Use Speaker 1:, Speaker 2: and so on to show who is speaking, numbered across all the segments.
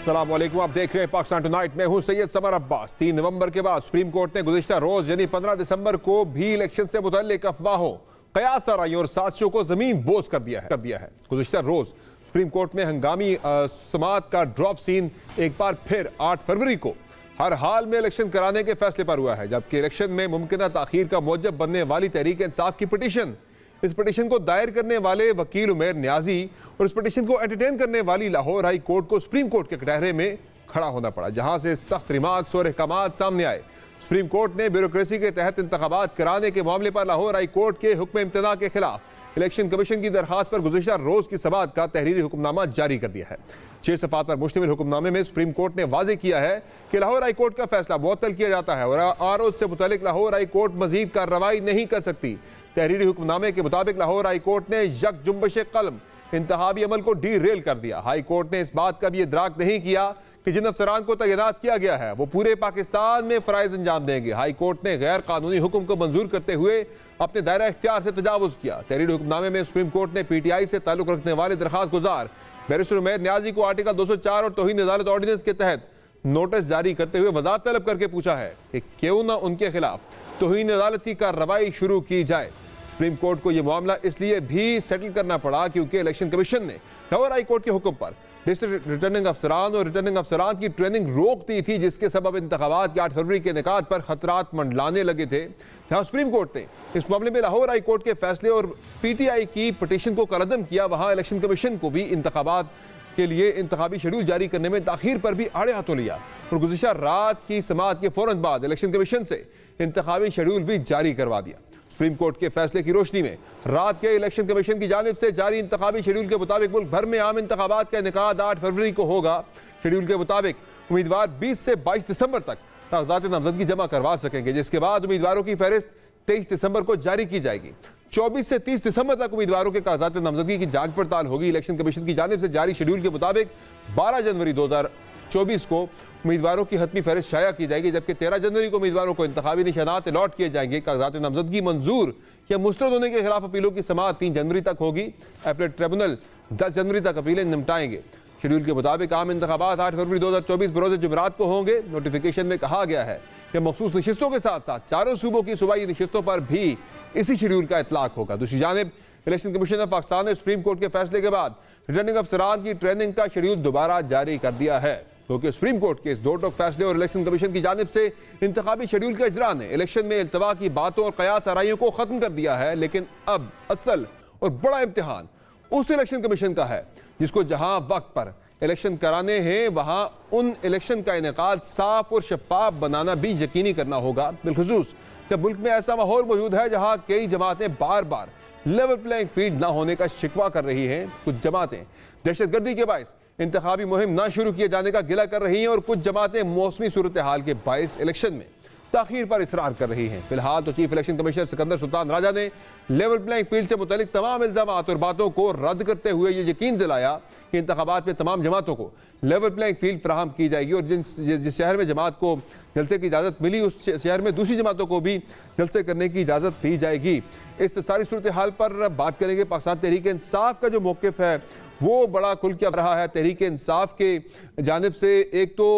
Speaker 1: अस्सलाम वालेकुम, आप देख रहे हैं पाकिस्तान टुनाइट। मैं हूं सैयद समर अब्बास। 3 नवंबर के बाद सुप्रीम कोर्ट ने गुज़िश्ता रोज यानी 15 दिसंबर को भी इलेक्शन से मुतल्लिक अफवाहों, कयास आराइयों और साजिशों को जमीन बोझ कर दिया है। गुज़िश्ता रोज सुप्रीम कोर्ट में हंगामी समाअत का ड्रॉप सीन एक बार फिर 8 फरवरी को हर हाल में इलेक्शन कराने के फैसले पर हुआ है, जबकि इलेक्शन में मुमकिन ताखीर का मौजब बनने वाली तहरीक इंसाफ की पिटीशन, इस पिटीशन को दायर करने वाले वकील उमैर न्याजी और इस पिटीशन को एंटरटेन करने वाली लाहौर हाई कोर्ट को सुप्रीम कोर्ट के कटहरे में खड़ा होना पड़ा, जहां से सख्त रिमार्क्स और अहकामात सामने आए। सुप्रीम कोर्ट ने ब्यूरोक्रेसी के तहत इंतखाबात कराने के मामले पर लाहौर हाई कोर्ट के हुक्म इम्तना के खिलाफ इलेक्शन कमीशन की दरखास्त पर गुज़िश्ता रोज की समाअत का तहरीरी हुक्मनामा जारी कर दिया है। 6 सफ़ात पर मुश्तमिल हुक्मनामे में सुप्रीम कोर्ट ने वाज़ेह किया है कि लाहौर हाई कोर्ट का फैसला मुअत्तल किया जाता है और आरोज से मुतालिक लाहौर हाई कोर्ट मजीद कार्रवाई नहीं कर सकती। तहरीरी हुक्मनामे के मुताबिक लाहौर हाई कोर्ट ने यक जुम्बश कलम इंतखाबी अमल को डी रेल कर दिया। हाई कोर्ट ने इस बात का भी इदराक नहीं किया कि जिन अफसरान को तैनात किया गया है वो पूरे पाकिस्तान में फ़राइज़ अंजाम देंगे। हाई कोर्ट ने गैर कानूनी हुक्म को मंजूर करते हुए अपने दायरा इख्तियार से तजावुज़ किया। तहरीरी हुक्मनामे में सुप्रीम कोर्ट ने PTI से ताल्लुक़ रखने वाले दरखास्त गुजार बैरिस्टर उमैर न्याजी को आर्टिकल 204 और तौहीन अदालत ऑर्डिनेंस के तहत नोटिस जारी करते हुए वज़ाहत तलब करके पूछा है कि क्यों न उनके खिलाफ तौहीन अदालत की कार्रवाई शुरू की जाए। सुप्रीम कोर्ट को यह मामला इसलिए भी सेटल करना पड़ा क्योंकि इलेक्शन कमीशन ने लाहौर हाई कोर्ट के हुक्म पर डिस्ट्रिक्ट रिटर्निंग अफसरान और रिटर्निंग अफसरान की ट्रेनिंग रोक दी थी, जिसके सबब इंतखाबात के 8 फरवरी के निकात पर खतरात मंडलाने लगे थे। जहां सुप्रीम कोर्ट ने इस मामले में लाहौर हाई कोर्ट के फैसले और PTI की पिटीशन को कलअदम किया, वहां इलेक्शन कमीशन को भी इंतखाबात के लिए इंतखाबी शेड्यूल जारी करने में ताखीर पर भी आड़े हाथों लिया और गुज़िश्ता रात की समाअत के फौरन बाद इलेक्शन कमीशन से इंतखाबी शेड्यूल भी जारी करवा दिया। सुप्रीम कोर्ट के फैसले की रोशनी में रात के इलेक्शन कमीशन की जानिब से जारी इंतखाबी शेड्यूल के मुताबिक मुल्क भर में आम इंतखाबात का इनेकाद 8 फरवरी को होगा। शेड्यूल के मुताबिक उम्मीदवार 20 से 22 दिसंबर तक कागजात नामजदगी जमा करवा सकेंगे, जिसके बाद उम्मीदवारों की फहरिस्त 23 दिसंबर को जारी की जाएगी। 24 से 30 दिसंबर तक उम्मीदवारों के कागजात नामजदगी की जांच पड़ताल होगी। इलेक्शन कमीशन की जानिब से जारी शेड्यूल के मुताबिक 12 जनवरी 2024 को उम्मीदवारों की हतमी फहरिस्त शाया की जाएगी, जबकि 13 जनवरी को उम्मीदवारों को इंतखाबी निशानात अलॉट किए जाएंगे। कागजात नामजदगी मंजूर या मुस्तरद होने के खिलाफ अपीलों की समाअत 3 जनवरी तक होगी। अपीलेट ट्रिब्यूनल 10 जनवरी तक अपीलें निपटाएंगे। शेड्यूल के मुताबिक आम इंतखाबात 8 फरवरी 2024 बरोज़ जुमेरात को होंगे। नोटिफिकेशन में कहा गया है कि मखसूस नशिस्तों के साथ साथ चारों सूबों की सूबाई नशिस्तों पर भी इसी शेड्यूल का इतलाक होगा। दूसरी जानिब इलेक्शन कमीशन ऑफ पाकिस्तान ने सुप्रीम कोर्ट के फैसले के बाद रिटर्निंग अफसरान की ट्रेनिंग का शेड्यूल दोबारा जारी कर दिया है, क्योंकि सुप्रीम कोर्ट के इस दो टोक फैसले और इलेक्शन कमीशन की जानिब से इंतखाबी शेड्यूल के इजरा ने इलेक्शन में इल्तवा की बातों और कयास आराइयों को खत्म कर दिया है। लेकिन अब असल और बड़ा इम्तिहान उस इलेक्शन कमीशन का है जिसको जहां वक्त पर इलेक्शन कराने हैं वहां उन इलेक्शन का इनेकाद साफ और शफाफ बनाना भी यकीनी करना होगा, बिलखुसूस जब मुल्क में ऐसा माहौल मौजूद है जहां कई जमातें बार बार लेवल प्लेइंग फील्ड ना होने का शिकवा कर रही हैं। कुछ जमातें दहशतगर्दी के बायस इंतखाबी मुहिम ना शुरू किए जाने का गिला कर रही हैं और कुछ जमातें मौसमी सूरत हाल के बायस इलेक्शन में ताखीर पर इसरार कर रही हैं। फिलहाल तो chief election commissioner Sikandar Sultan Raja ने लेवल प्लेइंग फील्ड से मुतालिक तमाम इल्जामात और बातों को रद्द करते हुए ये यकीन दिलाया कि इंतखाबात में तमाम जमातों को लेवल प्लेइंग फील्ड फराहम की जाएगी और जिस शहर में जमात को जलसे की इजाज़त मिली उस शहर में दूसरी जमातों को भी जलसे करने की इजाज़त दी जाएगी। इस सारी सूरत हाल पर बात करेंगे। पाकिस्तान तहरीक इंसाफ का जो मौक़िफ़ है वो बड़ा खुल के रहा है। तहरीक इंसाफ के जानिब से एक तो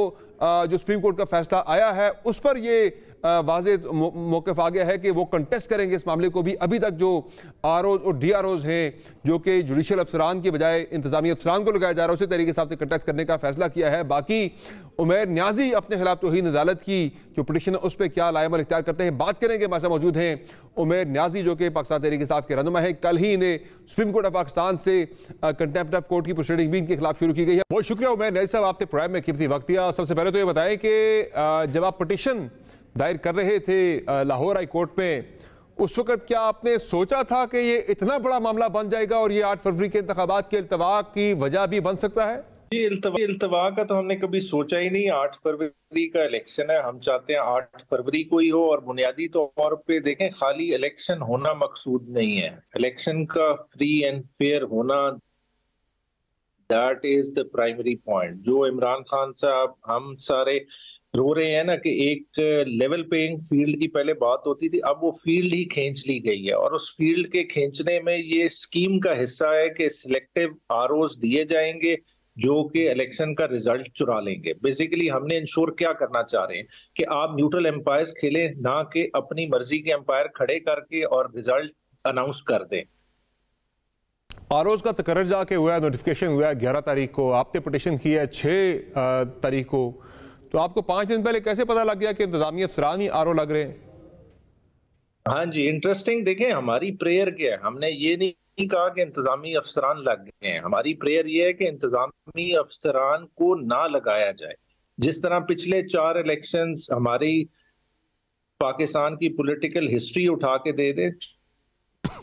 Speaker 1: जो सुप्रीम कोर्ट का फैसला आया है उस पर ये वाज़ेह मौक़िफ़ आ गया है कि वो कंटेस्ट करेंगे इस मामले को भी। अभी तक जो आरओज और DROs हैं जो कि जुडिशल अफसरान के बजाय इंतजामी अफसरान को लगाया जा रहा है उसी तरीके से कंटेस्ट करने का फैसला किया है। बाकी उमैर न्याजी अपने खिलाफ तौहीन अदालत की जो पिटीशन है उस पर क्या लाएमल इख्तियार करते हैं बात करेंगे। हमारे साथ मौजूद हैं उमैर न्याजी जो कि पाकिस्तान तहरीक इंसाफ के रहनुमा है। कल ही इन्हें सुप्रीम कोर्ट ऑफ पाकिस्तान से कंटेम्प्ट ऑफ कोर्ट की प्रोसीडिंग भी इनके खिलाफ शुरू की गई है। बहुत शुक्रिया उमैर न्याजी साहब, आपने प्रोग्राम में कीमती वक्त दिया। सबसे पहले तो ये बताएं कि जब आप पिटीशन दायर कर रहे थे लाहौर हाई कोर्ट में उस वक्त क्या आपने सोचा था कि ये इतना बड़ा मामला बन जाएगा और ये 8 फरवरी के इंतखाबात के इल्तवा की वजह भी बन सकता है?
Speaker 2: जी, इल्तवा का तो हमने कभी सोचा ही नहीं। 8 फरवरी का इलेक्शन है, हम चाहते हैं 8 फरवरी को ही हो। और बुनियादी तौर पे देखें, खाली इलेक्शन होना मकसूद नहीं है, इलेक्शन का फ्री एंड फेयर होना that is the primary point. जो इमरान खान साहब हम सारे रो रहे हैं ना कि एक लेवल पेइंग फील्ड की पहले बात होती थी, अब वो फील्ड ही खींच ली गई है। और उस फील्ड के खींचने में ये स्कीम का हिस्सा है कि सिलेक्टिव आरओज दिए जाएंगे जो कि इलेक्शन का रिजल्ट चुरा लेंगे। बेसिकली हमने इंश्योर क्या करना चाह रहे हैं कि आप न्यूट्रल एम्पायर्स खेलें, ना कि अपनी मर्जी के एम्पायर खड़े करके और रिजल्ट अनाउंस कर दें।
Speaker 1: आरोज का तकर्रर जाके हुआ है, नोटिफिकेशन हुआ है 11 तारीख को, आपने पिटिशन की है 6 तारीख को, तो आपको 5 दिन पहले कैसे पता लग गया कि इंतजामी अफसरान ही आरओ लग रहे हैं?
Speaker 2: हाँ जी, इंटरेस्टिंग। देखें हमारी प्रेयर क्या है, हमने ये नहीं कहा कि इंतजामी अफसरान लग गए हैं। हमारी प्रेयर ये है कि इंतजामी अफसरान को ना लगाया जाए। जिस तरह पिछले 4 इलेक्शंस हमारी पाकिस्तान की पॉलिटिकल हिस्ट्री उठा के दे दे,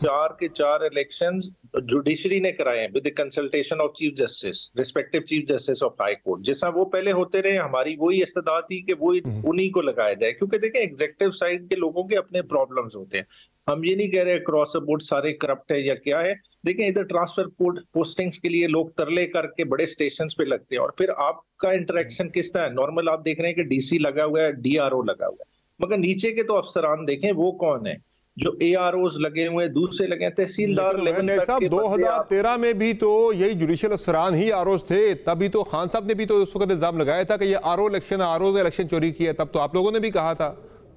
Speaker 2: 4 के 4 इलेक्शंस जुडिशरी ने कराए हैं with consultation of chief justice, respective chief justice of high court. जैसा वो पहले होते रहे, हमारी वही इस्तदा थी कि वो उन्हीं को लगाया जाए, क्योंकि देखें एग्जीक्यूटिव साइड के लोगों के अपने प्रॉब्लम्स होते हैं। हम ये नहीं कह रहे क्रॉस द बोर्ड सारे करप्ट है या क्या है। देखें इधर ट्रांसफर पोस्टिंग्स के लिए लोग तरले करके बड़े स्टेशन पे लगते हैं, और फिर आपका इंटरेक्शन किस तरह है? नॉर्मल आप देख रहे हैं कि डीसी लगा हुआ है, डीआरओ लगा हुआ है, मगर नीचे के तो अफसरान देखें वो कौन है? जो एआरओज लगे हुए हैं, दूसरे लगे हैं, तहसीलदार लेवल तक के
Speaker 1: 2013 में भी तो यही जुडिशियल अफसरान ही आरओज थे। तभी तो खान साहब ने भी तो उस वक्त इल्जाम लगाया था कि ये आरओ इलेक्शन, आरओ ने इलेक्शन चोरी किया। तब तो आप लोगों ने भी कहा था,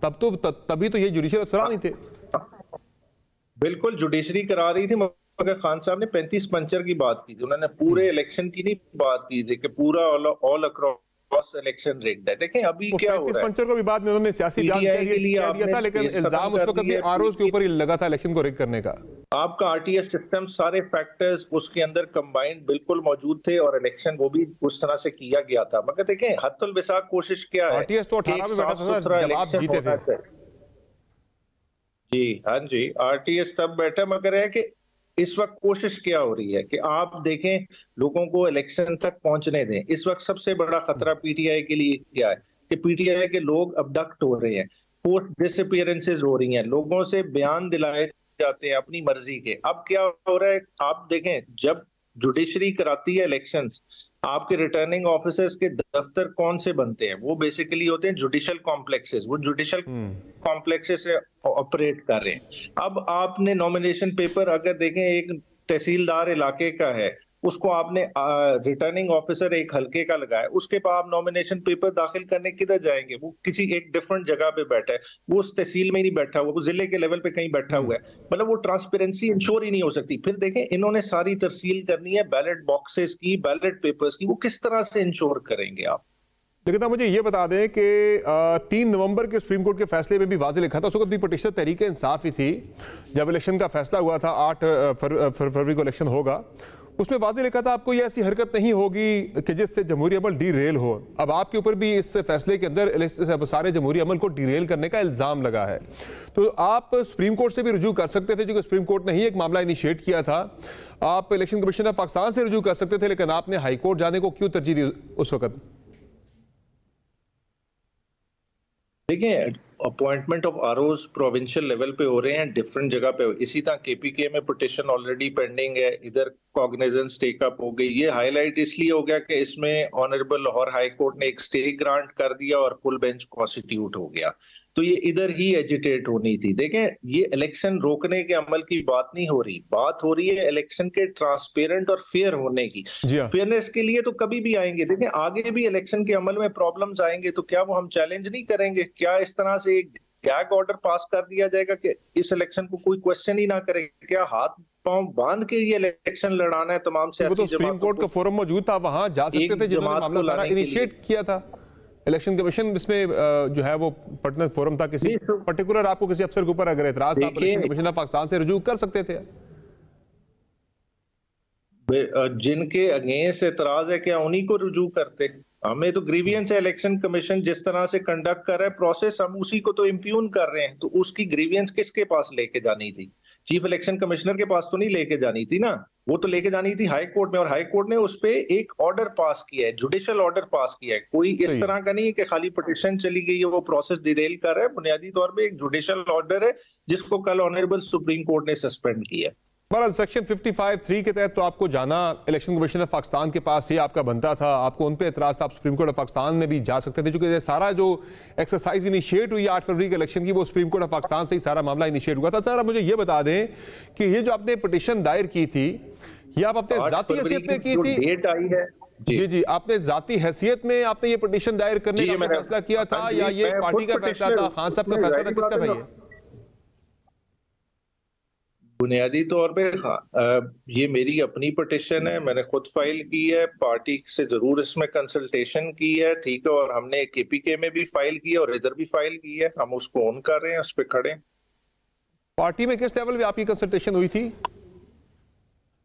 Speaker 1: तभी तो ये जुडिशियल अफसरान ही थे।
Speaker 2: बिल्कुल जुडिशरी करा रही थी, मगर खान साहब ने 35 पंचर की बात की थी, उन्होंने पूरे इलेक्शन की नहीं बात की थी कि पूरा ऑल अक्रॉस इलेक्शन रिग्ड है। देखें अभी क्या हो रहा है,
Speaker 1: पंचर को भी बाद में उन्होंने सियासी बयान कह दिया था, लेकिन इल्जाम उस वक्त भी आरओज के ऊपर ही लगा था इलेक्शन को रिग करने का।
Speaker 2: आपका आरटीएस सिस्टम, सारे फैक्टर्स उसके अंदर कंबाइंड बिल्कुल मौजूद थे, और इलेक्शन वो भी उस तरह से किया गया था। मगर देखें हत्तुल बिसाक कोशिश क्या है,
Speaker 1: आरटीएस तो 18 में बैठा था जब आप जीते थे।
Speaker 2: जी हाँ जी, आरटीएस तब बैठा, मगर है कि इस वक्त कोशिश क्या हो रही है कि आप देखें लोगों को इलेक्शन तक पहुंचने दें। इस वक्त सबसे बड़ा खतरा पीटीआई के लिए क्या है कि पीटीआई के लोग अबडक्ट हो रहे हैं, पोस्ट डिसअपीयरेंसेस हो रही हैं, लोगों से बयान दिलाए जाते हैं अपनी मर्जी के। अब क्या हो रहा है, आप देखें जब जुडिशरी कराती है इलेक्शंस, आपके रिटर्निंग ऑफिसर्स के दफ्तर कौन से बनते हैं? वो बेसिकली होते हैं जुडिशियल कॉम्प्लेक्सेस, वो जुडिशियल कॉम्प्लेक्सेस से ऑपरेट कर रहे हैं। अब आपने नॉमिनेशन पेपर अगर देखें, एक तहसीलदार इलाके का है, उसको आपने रिटर्निंग ऑफिसर एक हल्के का लगाया, उसके बाद आप नॉमिनेशन पेपर दाखिल करने किधर जाएंगे? वो किसी एक डिफरेंट जगह पे बैठा है, वो उस तहसील में ही नहीं बैठा हुआ, वो जिले के लेवल पे कहीं बैठा हुआ है। मतलब वो ट्रांसपेरेंसी इंश्योर ही नहीं हो सकती। फिर देखें इन्होंने सारी तरसील करनी है बैलेट बॉक्सेस की, बैलेट पेपर्स की, वो किस तरह से इंश्योर करेंगे आप?
Speaker 1: लेकिन आप मुझे ये बता दें कि 3 नवंबर के सुप्रीम कोर्ट के फैसले में भी वाज़ेह लिखा था, उस वक्त भी पिटीशन तहरीक इंसाफ ही थी जब इलेक्शन का फैसला हुआ था, 8 फरवरी को इलेक्शन होगा। उसमें वाज़ेह लिखा था आपको ये ऐसी हरकत नहीं होगी कि जिससे जमहूरी अमल डीरेल हो। अब आपके ऊपर भी इस फैसले के अंदर सारे जमहूरी अमल को डीरेल करने का इल्ज़ाम लगा है, तो आप सुप्रीम कोर्ट से भी रुजू कर सकते थे, क्योंकि सुप्रीम कोर्ट ने ही एक मामला इनिशिएट किया था। आप इलेक्शन कमीशन ऑफ पाकिस्तान से रुजू कर सकते थे, लेकिन आपने हाई कोर्ट जाने को क्यों तरजीह दी उस वक्त?
Speaker 2: देखिए appointment of ROs provincial level पे हो रहे हैं, डिफरेंट जगह पे। इसी तरह केपीके में पिटिशन ऑलरेडी पेंडिंग है, इधर कॉग्निजेंस टेक अप हो गई। ये हाईलाइट इसलिए हो गया कि इसमें ऑनरेबल लाहौर हाई कोर्ट ने एक स्टे ग्रांट कर दिया और फुल बेंच कॉन्स्टिट्यूट हो गया, तो ये इधर ही एजिटेट होनी थी। देखें ये इलेक्शन रोकने के अमल की बात नहीं हो रही, बात हो रही है इलेक्शन के ट्रांसपेरेंट और फेयर होने की। फेयरनेस के लिए तो कभी भी आएंगे, देखें आगे भी इलेक्शन के अमल में प्रॉब्लम्स आएंगे, तो क्या वो हम चैलेंज नहीं करेंगे? क्या इस तरह से एक गैग ऑर्डर पास कर दिया जाएगा कि इस इलेक्शन को कोई क्वेश्चन ही ना करे? क्या हाथ पांव बांध के ये इलेक्शन लड़ाना है तमाम से?
Speaker 1: तो सुप्रीम कोर्ट का फोरम मौजूद था, वहां जा सकते थे जिन्होंने मामला सारा इनिशिएट किया था। इलेक्शन कमीशन इसमें जो है वो पर्टिकुलर फोरम था, किसी पर्टिकुलर आपको किसी अफसर के ऊपर अगर एतराज था, इलेक्शन कमीशन ऑफ पाकिस्तान से रुजू कर सकते थे।
Speaker 2: जिनके अगेंस्ट एतराज है क्या उन्हीं को रुजू करते? हमें तो ग्रीवियंस है, इलेक्शन कमीशन जिस तरह से कंडक्ट कर रहा है प्रोसेस, हम उसी को तो इम्प्यून कर रहे हैं, तो उसकी ग्रीवियंस किसके पास लेके जानी थी? चीफ इलेक्शन कमिश्नर के पास तो नहीं लेके जानी थी ना, वो तो लेके जानी थी हाई कोर्ट में, और हाई कोर्ट ने उस पे एक ऑर्डर पास किया है, जुडिशियल ऑर्डर पास किया है। कोई इस तरह का नहीं है कि खाली पिटीशन चली गई है, वो प्रोसेस डिटेल कर रहा है। बुनियादी तौर पे एक जुडिशियल ऑर्डर है जिसको कल ऑनरेबल सुप्रीम कोर्ट ने सस्पेंड किया।
Speaker 1: बहरहाल सेक्शन 55(3) के तहत तो आपको जाना इलेक्शन कमीशन ऑफ पाकिस्तान के पास ही आपका बनता था, आपको उन पे एतराज था, आप सुप्रीम कोर्ट ऑफ पाकिस्तान में भी जा सकते थे, क्योंकि सारा जो एक्सरसाइज इनिशिएट हुई 8 फरवरी के इलेक्शन की, वो सुप्रीम कोर्ट ऑफ पाकिस्तान से ही सारा मामला इनिशिएट हुआ था। सर मुझे ये बता दें कि ये जो आपने पिटीशन दायर की थी, ये आप अपने जाती हैसियत में की थी?
Speaker 2: डेट आई है
Speaker 1: जी जी, आपने जाती हैसियत में आपने ये पिटीशन दायर करने का फैसला किया था या ये पार्टी का फैसला था, खान साहब का फैसला था, किसका था ये?
Speaker 2: बुनियादी तौर पे ये मेरी अपनी पिटीशन है, मैंने खुद फाइल की है, पार्टी से जरूर इसमें कंसल्टेशन की है, ठीक है, और हमने केपीके में भी फाइल की है और इधर भी फाइल की है, हम उसको ऑन कर रहे हैं, उस पर खड़े हैं।
Speaker 1: पार्टी में किस लेवल पे आपकी कंसल्टेशन हुई थी?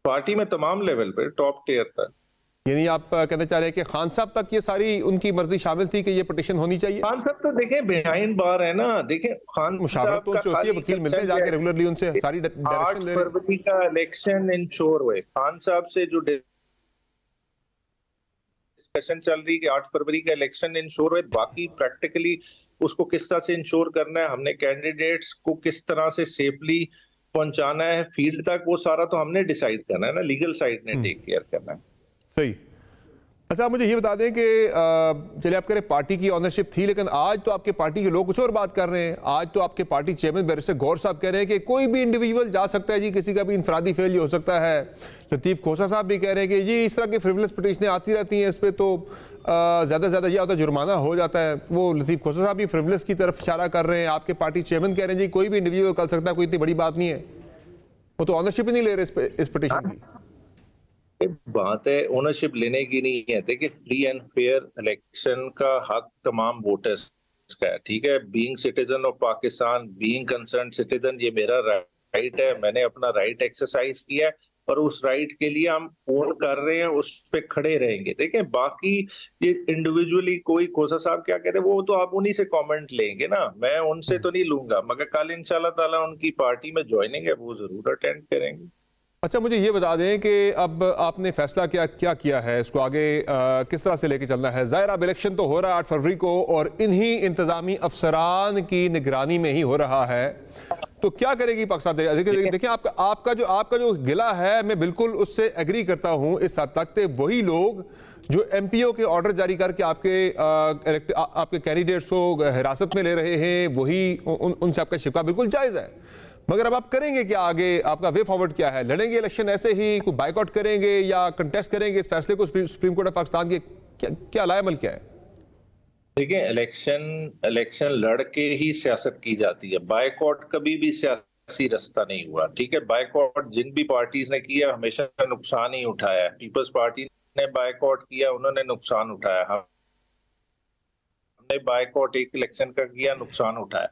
Speaker 2: पार्टी में तमाम लेवल पे, टॉप टियर तक।
Speaker 1: यानी आप कहना चाह रहे हैं कि खान साहब तक ये सारी उनकी मर्जी शामिल थी कि ये पिटीशन होनी चाहिए?
Speaker 2: खान साहब तो देखें बिहाइंड बार है ना, देखें खान
Speaker 1: मुशावरत तो उनसे होती है, वकील मिलते हैं जाके रेगुलरली, उनसे सारी डायरेक्शन ले रहे हैं।
Speaker 2: 8 फरवरी का इलेक्शन इंश्योर हुए, खान साहब से जो डिस्कशन चल रही कि 8 फरवरी का इलेक्शन इंश्योर हुए, बाकी प्रैक्टिकली उसको किस तरह से इंश्योर करना है, हमने कैंडिडेट्स को किस तरह से सेफली पहुंचाना है फील्ड तक, वो सारा तो हमने डिसाइड करना है ना, लीगल साइड ने टेक केयर करना है।
Speaker 1: सही। अच्छा, मुझे ये बता दें कि चलिए आप कह रहे पार्टी की ऑनरशिप थी, लेकिन आज तो आपके पार्टी के लोग कुछ और बात कर रहे हैं। आज तो आपके पार्टी चेयरमैन बैरिस्टर गौर साहब कह रहे हैं कि कोई भी इंडिविजुअल जा सकता है जी, किसी का भी इंफरादी फेल हो सकता है। लतीफ खोसा साहब भी कह रहे हैं कि जी इस तरह की फ्रिवलेस पिटीशनें आती रहती हैं, इस पर तो ज़्यादा से ज़्यादा यह होता है जुर्माना हो जाता है। वो लतीफ खोसा साहब भी फ्रिवलेस की तरफ इशारा कर रहे हैं। आपके पार्टी चेयरमैन कह रहे हैं जी कोई भी इंडिविजुअल कर सकता है, कोई इतनी बड़ी बात नहीं है। वो तो ऑनरशिप ही नहीं ले रहे इस पिटीशन की।
Speaker 2: बात है ओनरशिप लेने की नहीं है। देखिए, फ्री एंड फेयर इलेक्शन का हक तमाम वोटर्स का है, ठीक है। Being citizen of Pakistan, being concern citizen, ये मेरा राइट है, मैंने अपना राइट एक्सरसाइज किया है और उस राइट के लिए हम वोट कर रहे हैं, उस पे खड़े रहेंगे। देखिए, बाकी ये इंडिविजुअली कोई खोसा साहब क्या कहते हैं वो तो आप उन्हीं से कमेंट लेंगे ना, मैं उनसे तो नहीं लूंगा, मगर कल इंशाल्लाह ताला उनकी पार्टी में ज्वाइनिंग है, वो जरूर अटेंड करेंगे।
Speaker 1: अच्छा, मुझे ये बता दें कि अब आपने फैसला क्या किया है, इसको आगे किस तरह से लेके चलना है? ज़ाहिर अब इलेक्शन तो हो रहा है 8 फरवरी को और इन्हीं इंतजामी अफसरान की निगरानी में ही हो रहा है, तो क्या करेगी पाकिस्तान? देखिए आपका जो गिला है, मैं बिल्कुल उससे एग्री करता हूँ इस हद तक कि वही लोग जो MPO के ऑर्डर जारी करके आपके कैंडिडेट्स को हिरासत में ले रहे हैं, वही उनसे आपका शिकवा बिल्कुल जायज़ है। मगर अब आप करेंगे क्या आगे? आपका वे फॉरवर्ड क्या है? लड़ेंगे इलेक्शन ऐसे ही, कोई बाइकआउट करेंगे या कंटेस्ट करेंगे इस फैसले को सुप्रीम कोर्ट ऑफ पाकिस्तान के? क्या लाएमल क्या है?
Speaker 2: देखिए, इलेक्शन लड़ के ही सियासत की जाती है, बाइकआउट कभी भी सियासी रास्ता नहीं हुआ, ठीक है। बाइकआउट जिन भी पार्टीज ने किया हमेशा नुकसान ही उठाया है। पीपल्स पार्टी ने बाइकआउट किया, उन्होंने नुकसान उठाया, हमने बाइकआउट एक इलेक्शन का किया, नुकसान उठाया।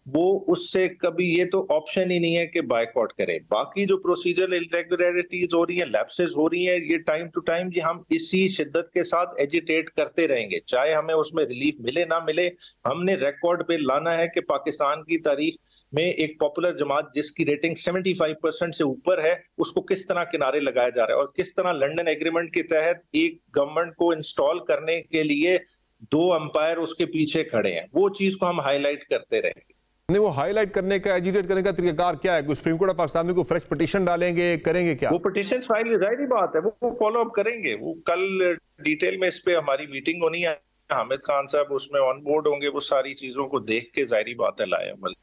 Speaker 2: वो उससे कभी, ये तो ऑप्शन ही नहीं है कि बाइकआउट करें। बाकी जो प्रोसीजरल इरेगुलरिटीज हो रही है, लैप्सेस हो रही है, ये टाइम टू टाइम ये हम इसी शिद्दत के साथ एजिटेट करते रहेंगे, चाहे हमें उसमें रिलीफ मिले ना मिले। हमने रिकॉर्ड पे लाना है कि पाकिस्तान की तारीख में एक पॉपुलर जमात जिसकी रेटिंग 75% से ऊपर है, उसको किस तरह किनारे लगाया जा रहा है और किस तरह लंदन एग्रीमेंट के तहत एक गवर्नमेंट को इंस्टॉल करने के लिए 2 अंपायर उसके पीछे खड़े हैं, वो चीज को हम हाईलाइट करते रहेंगे।
Speaker 1: नहीं, वो हाईलाइट करने का, एजिटेट करने का तरीकाकार क्या है? सुप्रीम कोर्ट ऑफ पाकिस्तान में कोई फ्रेश पिटीशन डालेंगे, करेंगे क्या?
Speaker 2: वो पिटीशन फाइल, जाहिर बात है वो फॉलो अप करेंगे। वो कल डिटेल में इस पे हमारी मीटिंग होनी है, हामिद खान साहब उसमें ऑन बोर्ड होंगे, वो सारी चीजों को देख के जाहिर बात है लाए अमल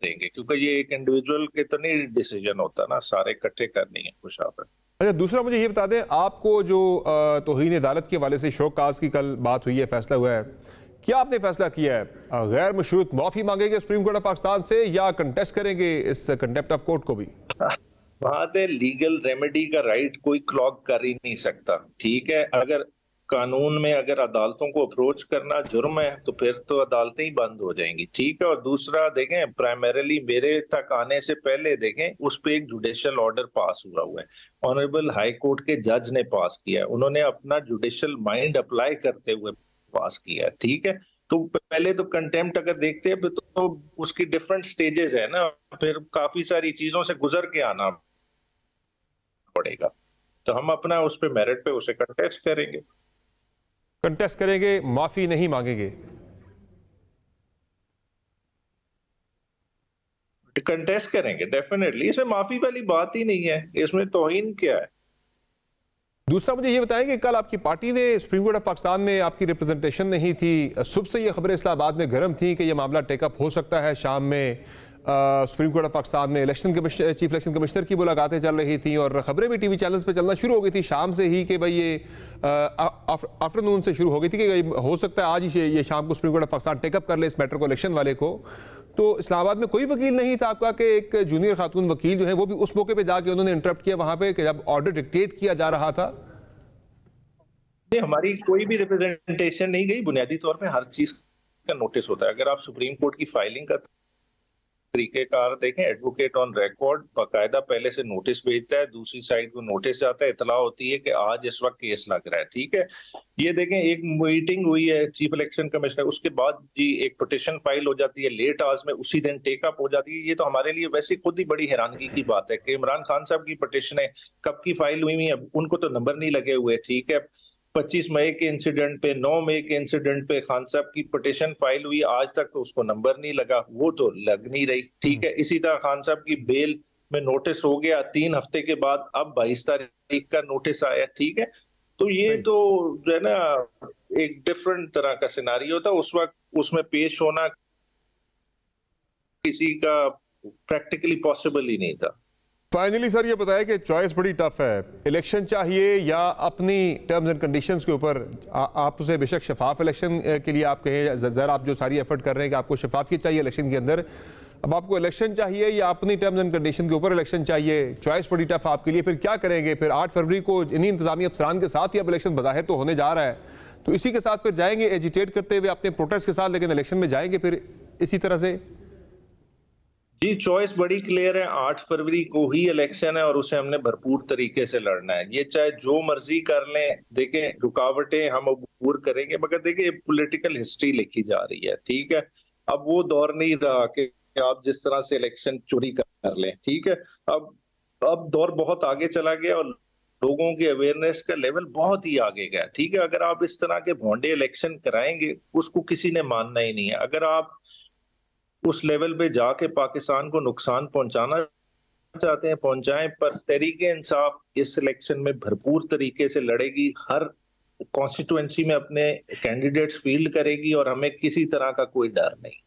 Speaker 2: देंगे, क्योंकि ये एक इंडिविजुअल के तो नहीं डिसीजन होता ना, सारे इकट्ठे करनी है खुशाफर।
Speaker 1: अच्छा, दूसरा मुझे ये बता दें, आपको जो तौहीन अदालत के हवाले से शोकाज की कल बात हुई है, फैसला हुआ है, क्या आपने फैसला किया है? गैर मशरूत माफी मांगेंगे सुप्रीम कोर्ट ऑफ पाकिस्तान से या कंटेस्ट करेंगे इस कंटेम्प्ट ऑफ कोर्ट को भी?
Speaker 2: बात है, लीगल रेमेडी का राइट कोई क्लॉग कर ही नहीं सकता, ठीक है। अगर कानून में अगर अदालतों को अप्रोच करना जुर्म है तो फिर तो अदालतें ही बंद हो जाएंगी, ठीक है। और दूसरा देखें, प्राइमरीली मेरे तक आने से पहले देखें उस पर एक जुडिशियल ऑर्डर पास हुआ है, ऑनरेबल हाई कोर्ट के जज ने पास किया है, उन्होंने अपना जुडिशियल माइंड अप्लाई करते हुए पास किया है, ठीक है। तो पहले तो कंटेम्प्ट अगर देखते हैं तो उसकी डिफरेंट स्टेजेस है ना, फिर काफी सारी चीजों से गुजर के आना पड़ेगा, तो हम अपना उस पे मेरिट पे उसे कंटेस्ट करेंगे।
Speaker 1: कंटेस्ट करेंगे, माफी नहीं मांगेंगे?
Speaker 2: कंटेस्ट करेंगे डेफिनेटली, इसमें माफी वाली बात ही नहीं है, इसमें तौहीन क्या है।
Speaker 1: दूसरा मुझे ये बताएं कि कल आपकी पार्टी ने सुप्रीम कोर्ट ऑफ पाकिस्तान में आपकी रिप्रेजेंटेशन नहीं थी, सुबह से ये खबरें इस्लामाबाद में गर्म थी कि यह मामला टेकअप हो सकता है शाम में। सुप्रीम कोर्ट ऑफ पाकिस्तान में चीफ इलेक्शन कमिश्नर की मुलाकातें चल रही थी और खबरें भी टीवी चैनल्स पे चलना शुरू हो गई थी शाम से ही कि भाई ये आफ्टरनून से शुरू हो गई थी कि हो सकता है आज ही ये शाम को supreme court of Pakistan take up कर ले इस मैटर को, इलेक्शन वाले को। तो इस्लामाबाद में कोई वकील नहीं था आपका कि एक जूनियर खातून वकील जो है वो भी उस मौके पे जाके उन्होंने इंटरप्ट किया वहां पे जब ऑर्डर डिक्टेट किया जा रहा था?
Speaker 2: हमारी कोई भी रिप्रेजेंटेशन नहीं गई। बुनियादी तौर पे हर चीज का नोटिस होता है। अगर आप सुप्रीम कोर्ट की फाइलिंग का तरीकेकार देखें, एडवोकेट ऑन रिकॉर्ड बाकायदा पहले से नोटिस भेजता है, दूसरी साइड को नोटिस जाता है, इतला होती है कि आज इस वक्त केस लग रहा है। ठीक है, ये देखें एक मीटिंग हुई है चीफ इलेक्शन कमिश्नर, उसके बाद जी एक पिटीशन फाइल हो जाती है लेट आवर्स में, उसी दिन टेकअप हो जाती है। ये तो हमारे लिए वैसे खुद ही बड़ी हैरानगी की बात है कि इमरान खान साहब की पिटीशन है, कब की फाइल हुई है, उनको तो नंबर नहीं लगे हुए। ठीक है, 25 मई के इंसिडेंट पे, 9 मई के इंसिडेंट पे खान साहब की पिटीशन फाइल हुई, आज तक तो उसको नंबर नहीं लगा, वो तो लग नहीं रही। ठीक है, इसी तरह खान साहब की बेल में नोटिस हो गया 3 हफ्ते के बाद, अब 22 तारीख का नोटिस आया। ठीक है, तो ये तो जो है ना एक डिफरेंट तरह का सिनारियो था उस वक्त, उसमें पेश होना किसी का प्रैक्टिकली पॉसिबल ही नहीं था।
Speaker 1: फाइनली सर ये बताया कि चॉइस बड़ी टफ है, इलेक्शन चाहिए या अपनी टर्म्स एंड कंडीशंस के ऊपर आप उसे बेशक शफाफ इलेक्शन के लिए आप कहें, ज़रा आप जो सारी एफर्ट कर रहे हैं कि आपको शफाफियत चाहिए इलेक्शन के अंदर, अब आपको इलेक्शन चाहिए या अपनी टर्म्स एंड कंडीशन के ऊपर इलेक्शन चाहिए, चॉइस बड़ी टफ आपके लिए, फिर क्या करेंगे? फिर 8 फरवरी को इन्हीं इंतजामी अफसरान के साथ ही अब इलेक्शन बज़ाहिर तो होने जा रहा है, तो इसी के साथ फिर जाएंगे एजिटेट करते हुए अपने प्रोटेस्ट के साथ, लेकिन इलेक्शन में जाएंगे फिर इसी तरह से?
Speaker 2: जी, चॉइस बड़ी क्लियर है, 8 फरवरी को ही इलेक्शन है और उसे हमने भरपूर तरीके से लड़ना है। ये चाहे जो मर्जी कर लें, देखें रुकावटें हम अबूर करेंगे, मगर देखें पॉलिटिकल हिस्ट्री लिखी जा रही है। ठीक है, अब वो दौर नहीं रहा कि आप जिस तरह से इलेक्शन चोरी कर लें। ठीक है, अब दौर बहुत आगे चला गया और लोगों के अवेयरनेस का लेवल बहुत ही आगे गया। ठीक है, अगर आप इस तरह के भोंडे इलेक्शन कराएंगे उसको किसी ने मानना ही नहीं है। अगर आप उस लेवल पे जाके पाकिस्तान को नुकसान पहुंचाना चाहते हैं, पहुंचाएं, पर तहरीके इंसाफ इस इलेक्शन में भरपूर तरीके से लड़ेगी, हर कॉन्स्टिट्यूएंसी में अपने कैंडिडेट्स फील्ड करेगी और हमें किसी तरह का कोई डर नहीं।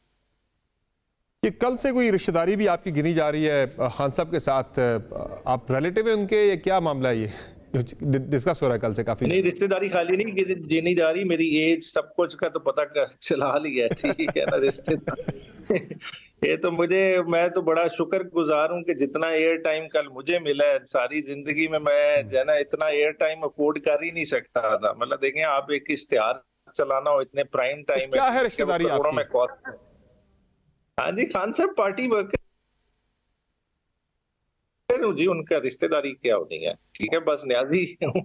Speaker 1: ये कल से कोई रिश्तेदारी भी आपकी गिनी जा रही है खान साहब के साथ, आप रिलेटिव है उनके, ये क्या मामला है? ये डिस्कस हो रहा है कल से काफी।
Speaker 2: नहीं, रिश्तेदारी खाली नहीं गिनी जा रही, मेरी एज सब कुछ का तो पता चला लिया है। ठीक है ना, रिश्तेदार ये तो मैं तो बड़ा शुक्रगुजार हूँ कि जितना एयर टाइम कल मुझे मिला है, सारी जिंदगी में मैं जो है ना इतना एयर टाइम अफोर्ड कर ही नहीं सकता था। मतलब देखें, आप एक इश्तिहार चलाना हो इतने प्राइम टाइम में,
Speaker 1: क्या है रिश्तेदारी आपकी?
Speaker 2: हाँ जी, खान साहब पार्टी वर्कर जी, उनका रिश्तेदारी क्या होती है। ठीक है, बस न्याजी हूँ।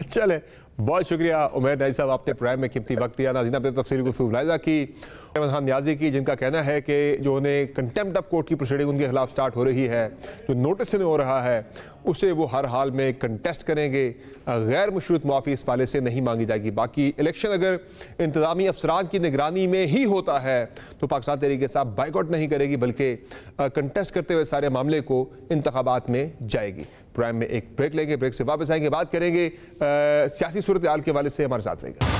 Speaker 1: चले, बहुत शुक्रिया उमैर न्याजी साहब, आपने प्रोग्राम में कीमती वक्त दिया। नाज़रीन, आपने तफसीली गुफ्तगू मुलाहिज़ा की अहमद खान न्याजी की, जिनका कहना है कि जो उन्हें कंटेम्प्ट ऑफ कोर्ट की प्रोसीडिंग उनके खिलाफ स्टार्ट हो रही है, जो नोटिस हो रहा है, उसे वो हर हाल में कंटेस्ट करेंगे, गैर मशरूत मुआफ़ी इस वाले से नहीं मांगी जाएगी। बाकी इलेक्शन अगर इंतज़ामी अफसरान की निगरानी में ही होता है तो पाकिस्तान तहरीक साहब बाइकआउट नहीं करेगी, बल्कि कंटेस्ट करते हुए सारे मामले को इंतखाबात में जाएगी। प्रोग्राम में एक ब्रेक लेंगे, ब्रेक से वापस आएंगे, बात करेंगे सियासी सूरत हाल के हवाले से। हमारे साथ रहेगा।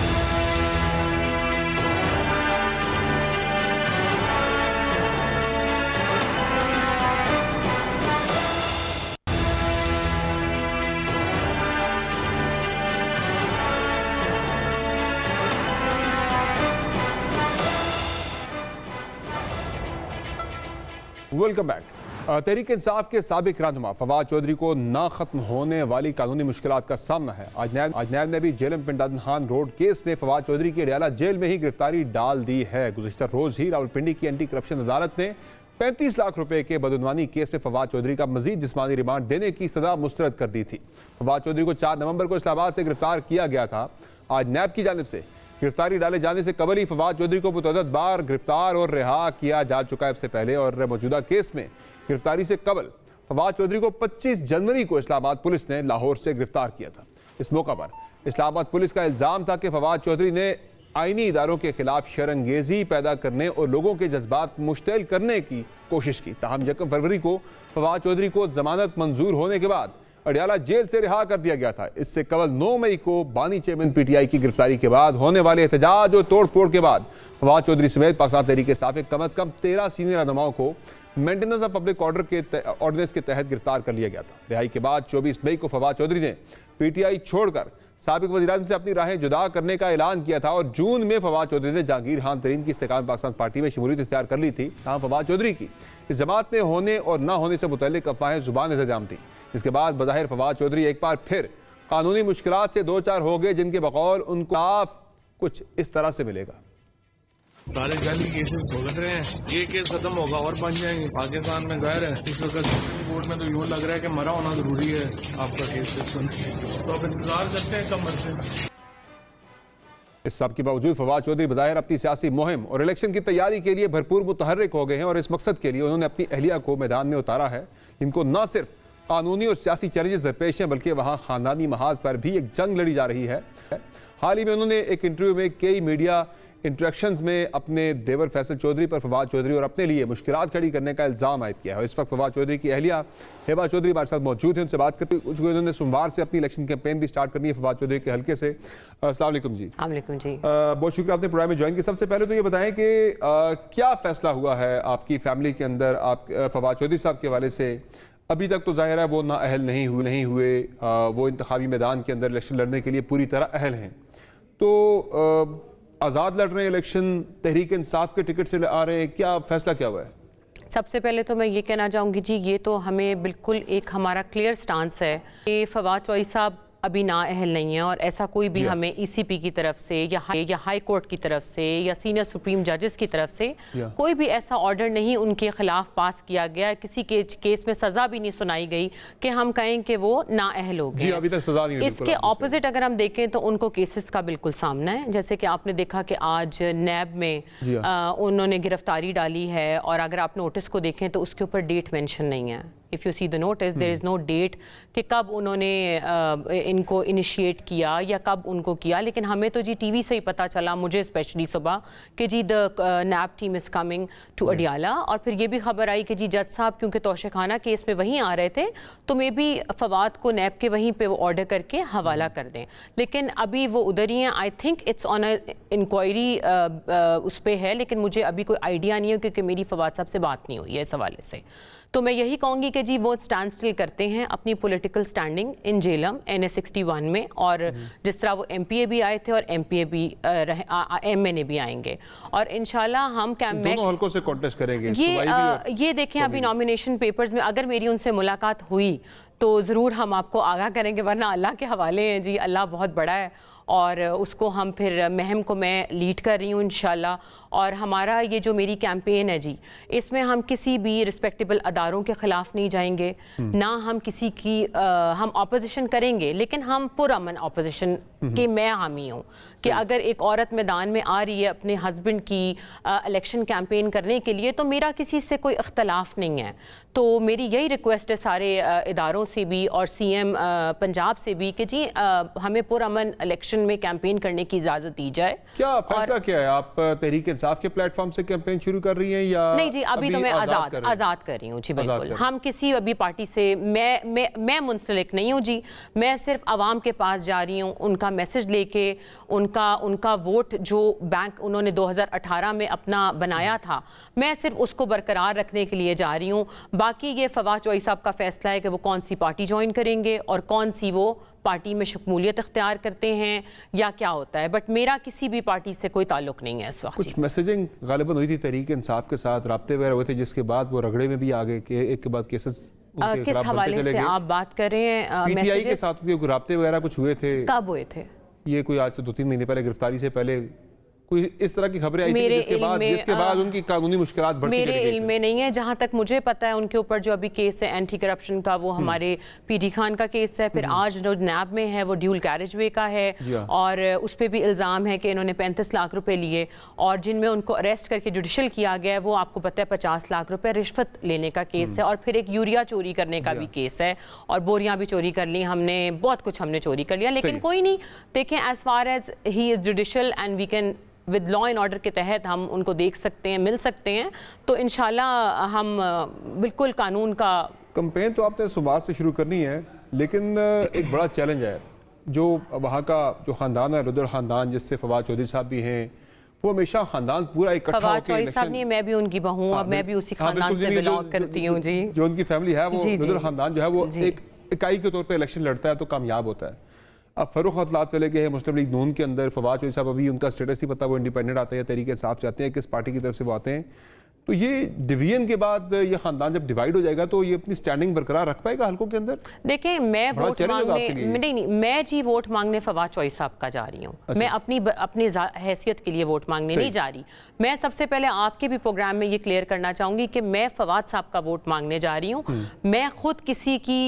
Speaker 1: Welcome back. तहरीक इंसाफ के साबिक रहनुमा फवाद चौधरी को ना खत्म होने वाली कानूनी मुश्किलात का सामना है। आज नैब ने भी जेलम पिंडादन खान रोड केस में फवाद चौधरी की अडयाला जेल में ही गिरफ्तारी डाल दी है। गुज़िश्ता रोज ही रावलपिंडी की एंटी करप्शन अदालत ने 35 लाख रुपए के बदउनवानी केस में फवाद चौधरी का मजीद जिस्मानी रिमांड देने की सजा मुस्तरद कर दी थी। फवाद चौधरी को 4 नवंबर को इस्लामाबाद से गिरफ्तार किया गया था। आज नैब की जानिब से गिरफ्तारी डाले जाने से कबल ही फवाद चौधरी को मुतअद्दिद बार गिरफ्तार और रिहा किया जा चुका है इससे पहले, और मौजूदा केस में गिरफ्तारी से कबल फवाद चौधरी को 25 जनवरी को इस्लामाबाद पुलिस ने लाहौर से गिरफ्तार किया था। इस मौका पर इस्लामाबाद पुलिस का इल्ज़ाम था कि फवाद चौधरी ने आईनी इदारों के खिलाफ शरंगेजी पैदा करने और लोगों के जज्बात मुश्तिल करने की कोशिश की। ताहम 1 फरवरी को फवाद चौधरी को जमानत मंजूर होने के बाद अडियाला जेल से रिहा कर दिया गया था। इससे कबल 9 मई को बानी चेयरमैन पीटीआई की गिरफ्तारी के बाद होने वाले एहतजाज और तोड़फोड़ के बाद फवाद चौधरी समेत पाकिस्तान तहरीक इंसाफ के कम अज कम 13 सीनियर रहनुमाओं को मेंटेनेंस ऑफ पब्लिक ऑर्डिनेंस के तहत गिरफ्तार कर लिया गया था। रिहाई के बाद 24 मई को फवाद चौधरी ने पीटीआई छोड़कर साबिक वज़ीर-ए-आज़म से अपनी राहें जुदा करने का ऐलान किया था और जून में फवाद चौधरी ने जहांगीर खान तरीन की इस्तेकाम पाकिस्तान पार्टी में शमूलियत इख्तियार कर ली थी। तहाँ फवाद चौधरी की इस जमात में होने और न होने से मुतल्लिक अफवाहें जुबान इंतजाम थी। इसके बाद बज़ाहिर फवाद चौधरी एक बार फिर कानूनी मुश्किलात से दो चार हो गए, जिनके बकौल उनको आप कुछ इस तरह से मिलेगा।
Speaker 3: सारे जाली केसेस भुगत रहे हैं, ये केस खत्म होगा और बन जाएंगे। पाकिस्तान में जाहिर है इस वक्त सुप्रीम कोर्ट में तो यूँ लग रहा है कि मरा होना जरूरी है आपका केस सुन, तो अब इंतजार करते हैं कम अरसे।
Speaker 1: इस सब के बावजूद फवाद चौधरी बज़ाहिर अपनी सियासी मुहिम और इलेक्शन की तैयारी के लिए भरपूर मुतहर्रिक हो गए हैं और इस मकसद के लिए उन्होंने अपनी अहलिया को मैदान में उतारा है। इनको न सिर्फ कानूनी और सियासी चैलेंजेस दरपेश हैं, बल्कि वहाँ खानदानी महाज पर भी एक जंग लड़ी जा रही है। हाल ही में उन्होंने एक इंटरव्यू में कई मीडिया इंटरेक्शंस में अपने देवर फैसल चौधरी पर फवाद चौधरी और अपने लिए मुश्किलात खड़ी करने का इल्ज़ाम आयद किया है। इस वक्त फवाद चौधरी की अहलिया हेबा चौधरी हमारे साथ मौजूद है, उनसे बात करते हैं। उन्होंने सोमवार से अपनी इलेक्शन कैंपेन भी स्टार्ट करनी है फवाद चौधरी के हल्के से। अस्सलाम वालेकुम जी।
Speaker 4: जी
Speaker 1: बहुत शुक्रिया आपने प्रोग्राम में ज्वाइन किया। सबसे पहले तो ये बताएं कि क्या फैसला हुआ है आपकी फैमिली के अंदर आप फवाद चौधरी साहब के हवाले से? अभी तक तो जाहिर है वो नाअहल नहीं हुए, वो इंतखाबी मैदान के अंदर इलेक्शन लड़ने के लिए पूरी तरह अहल हैं, तो आज़ाद लड़ रहे हैं इलेक्शन, तहरीक इंसाफ के टिकट से आ रहे हैं, क्या फैसला क्या हुआ है?
Speaker 4: सबसे पहले तो मैं ये कहना चाहूँगी जी, ये तो हमें बिल्कुल एक हमारा क्लियर स्टांस है कि फवाद चौधरी साहब अभी नाअहल नहीं है और ऐसा कोई भी हमें ईसीपी की तरफ से या हाई कोर्ट की तरफ से या सीनियर सुप्रीम जजेस की तरफ से कोई भी ऐसा ऑर्डर नहीं उनके खिलाफ पास किया गया। किसी केस में सजा भी नहीं सुनाई गई कि हम कहें कि वो नाअहल हो गए।
Speaker 1: अभी तक सजा नहीं।
Speaker 4: इसके ऑपोजिट अगर हम देखें तो उनको केसेस का बिल्कुल सामना है। जैसे कि आपने देखा कि आज नैब में उन्होंने गिरफ्तारी डाली है और अगर आप नोटिस को देखें तो उसके ऊपर डेट मेंशन नहीं है। If you see the notice there is no date कि कब उन्होंने इनको इनिशिएट किया या कब उनको किया, लेकिन हमें तो जी टीवी से ही पता चला, मुझे स्पेशली सुबह, कि जी the NAB team is coming to Adiala. और फिर ये भी खबर आई कि जी जज साहब क्योंकि तोशाखाना केस में वहीं आ रहे थे तो मे भी फवाद को नैब के वहीं पे वो ऑर्डर करके हवाला कर दें, लेकिन अभी वो उधर ही हैं। I think it's on a inquiry उस पर है, लेकिन मुझे अभी कोई आइडिया नहीं है क्योंकि मेरी फवाद साहब से बात नहीं हुई है इस हवाले से। तो मैं यही कहूँगी कि जी वो स्टैंड स्टिल करते हैं अपनी political standing in Jhelum NA 61 में, और जिस तरह वो MPA भी आए थे और MPA भी MNA भी आएंगे और इंशाल्लाह हम
Speaker 1: दोनों हल्कों से कॉन्टेस्ट करेंगे।
Speaker 4: ये देखें अभी नॉमिनेशन पेपर्स में अगर मेरी उनसे मुलाकात हुई तो ज़रूर हम आपको आगाह करेंगे, वरना अल्लाह के हवाले हैं जी, अल्लाह बहुत बड़ा है और उसको हम फिर महम को मैं लीड कर रही हूँ इंशाल्लाह। और हमारा ये जो मेरी कैंपेन है जी, इसमें हम किसी भी रिस्पेक्टेबल अदारों के ख़िलाफ़ नहीं जाएंगे, ना हम किसी की हम ऑपोजिशन करेंगे, लेकिन हम पुरअमन ऑपोजिशन के मैं हामी हूँ कि अगर एक औरत मैदान में आ रही है अपने हस्बैंड की इलेक्शन कैंपेन करने के लिए तो मेरा किसी से कोई इख्तलाफ नहीं है। तो मेरी यही रिक्वेस्ट है सारे इदारों से भी और CM पंजाब से भी कि जी हमें पुरअमन इलेक्शन में कैंपेन करने की इजाज़त दी जाए।
Speaker 1: क्या फैसला क्या है? आप तहरीक इंसाफ के प्लेटफॉर्म से कैंपेन शुरू कर रही हैं या
Speaker 4: नहीं? जी अभी तो मैं आज़ाद कर रही हूँ जी, बिल्कुल। हम किसी अभी पार्टी से मैं मुंसलिक नहीं हूँ जी, मैं सिर्फ आवाम के पास जा रही हूँ उनका मैसेज लेके, उनका वोट जो बैंक उन्होंने 2018 में अपना बनाया था, मैं सिर्फ उसको बरकरार रखने के लिए जा रही हूँ। बाकी ये फवाद चौधरी साहब का फैसला है कि वो कौन सी पार्टी ज्वाइन करेंगे और कौन सी वो पार्टी में शमूलियत इख्तियार करते हैं या क्या होता है, बट मेरा किसी भी पार्टी से कोई ताल्लुक नहीं है इस वक्त।
Speaker 1: कुछ मैसेजिंग गालिबन हुई थी तहरीक इंसाफ के साथ, राब्ते वगैरह हुए थे, जिसके बाद वो रगड़े में भी आ गए कि एक के बाद केसेस
Speaker 4: किस हवाले से आप बात कर रहे हैं?
Speaker 1: PTI के साथ राब्ते वगैरह कुछ हुए थे?
Speaker 4: कब हुए थे?
Speaker 1: ये कोई आज से 2-3 महीने पहले, गिरफ्तारी से पहले कोई इस तरह की खबरें आई थी जिसके बाद उनकी कानूनी मुश्किलात बढ़ती
Speaker 4: मेरे इल्म में नहीं है। जहां तक मुझे पता है उनके ऊपर जो अभी केस है एंटी करप्शन का, वो हमारे PD खान का केस है। फिर आज जो नैब में है वो ड्यूल कैरेजवे का है और उस पर भी इल्ज़ाम है कि इन्होंने 35 लाख रुपए लिए और जिनमें उनको अरेस्ट करके जुडिशल किया गया है, वो आपको पता है 50 लाख रुपए रिश्वत लेने का केस है। और फिर एक यूरिया चोरी करने का भी केस है और बोरियां भी चोरी कर ली हमने, बहुत कुछ हमने चोरी कर लिया। लेकिन कोई नहीं, देखें as far as he is judicial and we can with law and order के तहत हम उनको देख सकते हैं, मिल सकते हैं, तो इंशाल्लाह हम बिल्कुल कानून का
Speaker 1: कैंपेन तो आपने सुबह से शुरू करनी है, लेकिन एक बड़ा चैलेंज है जो वहाँ का जो ख़ानदान है, रुदर ख़ानदान, जिससे फवाद चौधरी साहब भी हैं, वो हमेशा ख़ानदान पूरा इकट्ठा
Speaker 4: फवाद चौधरी साहब नहीं, मैं भी उनकी बहू हूँ, अब मैं भी उसी ख़ानदान से बिलोंग करती हूँ जी।
Speaker 1: जो उनकी फैमिली है वो रुदर ख़ानदान जो है वो एक इकाई के तौर पर इलेक्शन लड़ता है तो कामयाब होता है। अब फर्रुख अतलात चले गए हैं मुस्लिम लीग नून के अंदर। फवाद चौधरी साहब अभी उनका स्टेटस नहीं पता, वो इंडिपेंडेंट आते हैं, तरीके इंसाफ से आते हैं, किस पार्टी की तरफ से वो आते हैं। तो ये डिवीजन के बाद ये खानदान जब डिवाइड हो जाएगा तो ये अपनी स्टैंडिंग बरकरार रख पाएगा हल्कों के अंदर?
Speaker 4: देखिए मैं वोट मांगने नहीं, मैं जी वोट मांगने फवाद चौधरी साहब का जा रही हूँ। अच्छा। मैं अपनी हैसियत के लिए वोट मांगने नहीं जा रही। मैं सबसे पहले आपके भी प्रोग्राम में ये क्लियर करना चाहूंगी कि मैं फवाद साहब का वोट मांगने जा रही हूँ। मैं खुद किसी की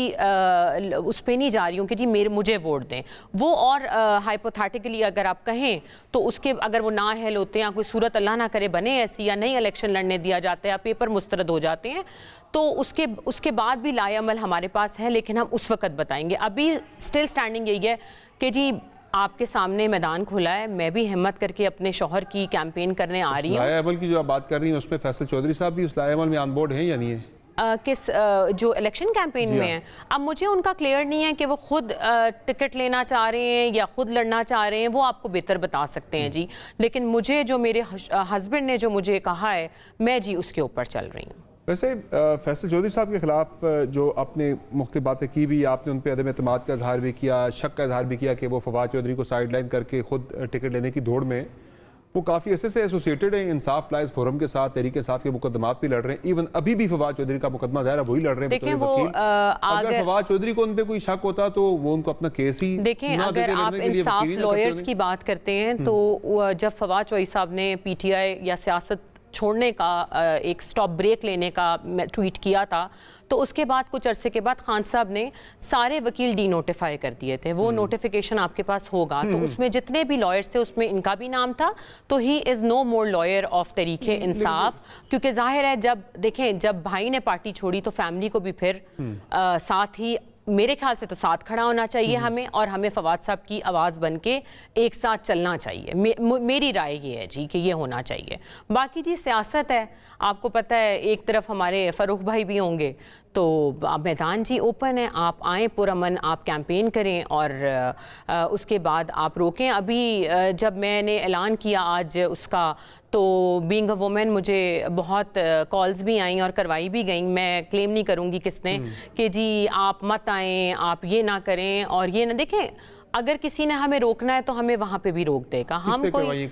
Speaker 4: उस पर नहीं जा रही हूँ कि जी मुझे वोट दें। वो और हाइपोथेटिकली अगर आप कहें तो उसके अगर वो ना हेल होते हैं, कोई सूरत अल्लाह ना करे बने ऐसी, या नहीं इलेक्शन लड़ने दिया जाता है, पेपर मुस्तरद हो जाते हैं, तो उसके बाद भी लाएअमल हमारे पास है, लेकिन हम उस वक्त बताएंगे। अभी स्टिल स्टैंडिंग यही है कि जी आपके सामने मैदान खुला है, मैं भी हिम्मत करके अपने शौहर की कैंपेन करने आ रही हूँ।
Speaker 1: लाएअमल की जो आप बात कर रही हैं उसमें फैसल चौधरी साहब भी उस लाएअमल में ऑन बोर्ड हैं या नहीं है?
Speaker 4: जो इलेक्शन कैंपेन में है, अब मुझे उनका क्लियर नहीं है कि वो खुद टिकट लेना चाह रहे हैं या खुद लड़ना चाह रहे हैं, वो आपको बेहतर बता सकते हैं जी। लेकिन मुझे जो मेरे हस्बैंड ने जो मुझे कहा है, मैं जी उसके ऊपर चल रही हूँ।
Speaker 1: वैसे फैसल चौधरी साहब के खिलाफ जो आपने मुख्तलिफ बातें की भी, आपने उन पर अदम एतमाद का इजहार भी किया, शक का इजहार भी किया कि वो फवाद चौधरी को साइड लाइन करके खुद टिकट लेने की दौड़ में वो काफ़ी ऐसे से एसोसिएटेड है इंसाफ लाइज फोरम के साथ, तहरीक इंसाफ के मुकदमात भी लड़ रहे हैं। इवन अभी भी फवाद चौधरी का मुकदमा दायर है, वही लड़ रहे हैं। अगर फवाद चौधरी को उन पे कोई शक होता तो वो उनको अपना केस ही
Speaker 4: देखें। अगर आप इंसाफ लॉयर्स की बात करते हैं तो जब फवाद चौधरी साहब ने पीटीआई या सियासत छोड़ने का एक स्टॉप ब्रेक लेने का ट्वीट किया था, तो उसके बाद कुछ अरसे के बाद खान साहब ने सारे वकील डी नोटिफाई कर दिए थे। वो नोटिफिकेशन आपके पास होगा, तो उसमें जितने भी लॉयर्स थे उसमें इनका भी नाम था। तो he is no more lawyer of तरीके इंसाफ, क्योंकि जाहिर है जब भाई ने पार्टी छोड़ी तो फैमिली को भी फिर साथ ही मेरे ख्याल से तो साथ खड़ा होना चाहिए हमें, और हमें फवाद साहब की आवाज़ बन के एक साथ चलना चाहिए। मेरी राय ये है जी कि ये होना चाहिए। बाकी जी सियासत है, आपको पता है, एक तरफ हमारे फ़रूख भाई भी होंगे, तो मैदान जी ओपन है, आप आएँ पुरअमन, आप कैंपेन करें और उसके बाद आप रोकें। अभी जब मैंने ऐलान किया आज उसका, तो बीइंग अ वुमेन मुझे बहुत कॉल्स भी आई और करवाई भी गई। मैं क्लेम नहीं करूँगी किसने कि जी आप मत आएँ, आप ये ना करें और ये ना देखें। अगर किसी ने हमें रोकना है तो हमें वहाँ पे भी रोक देगा। हम कोई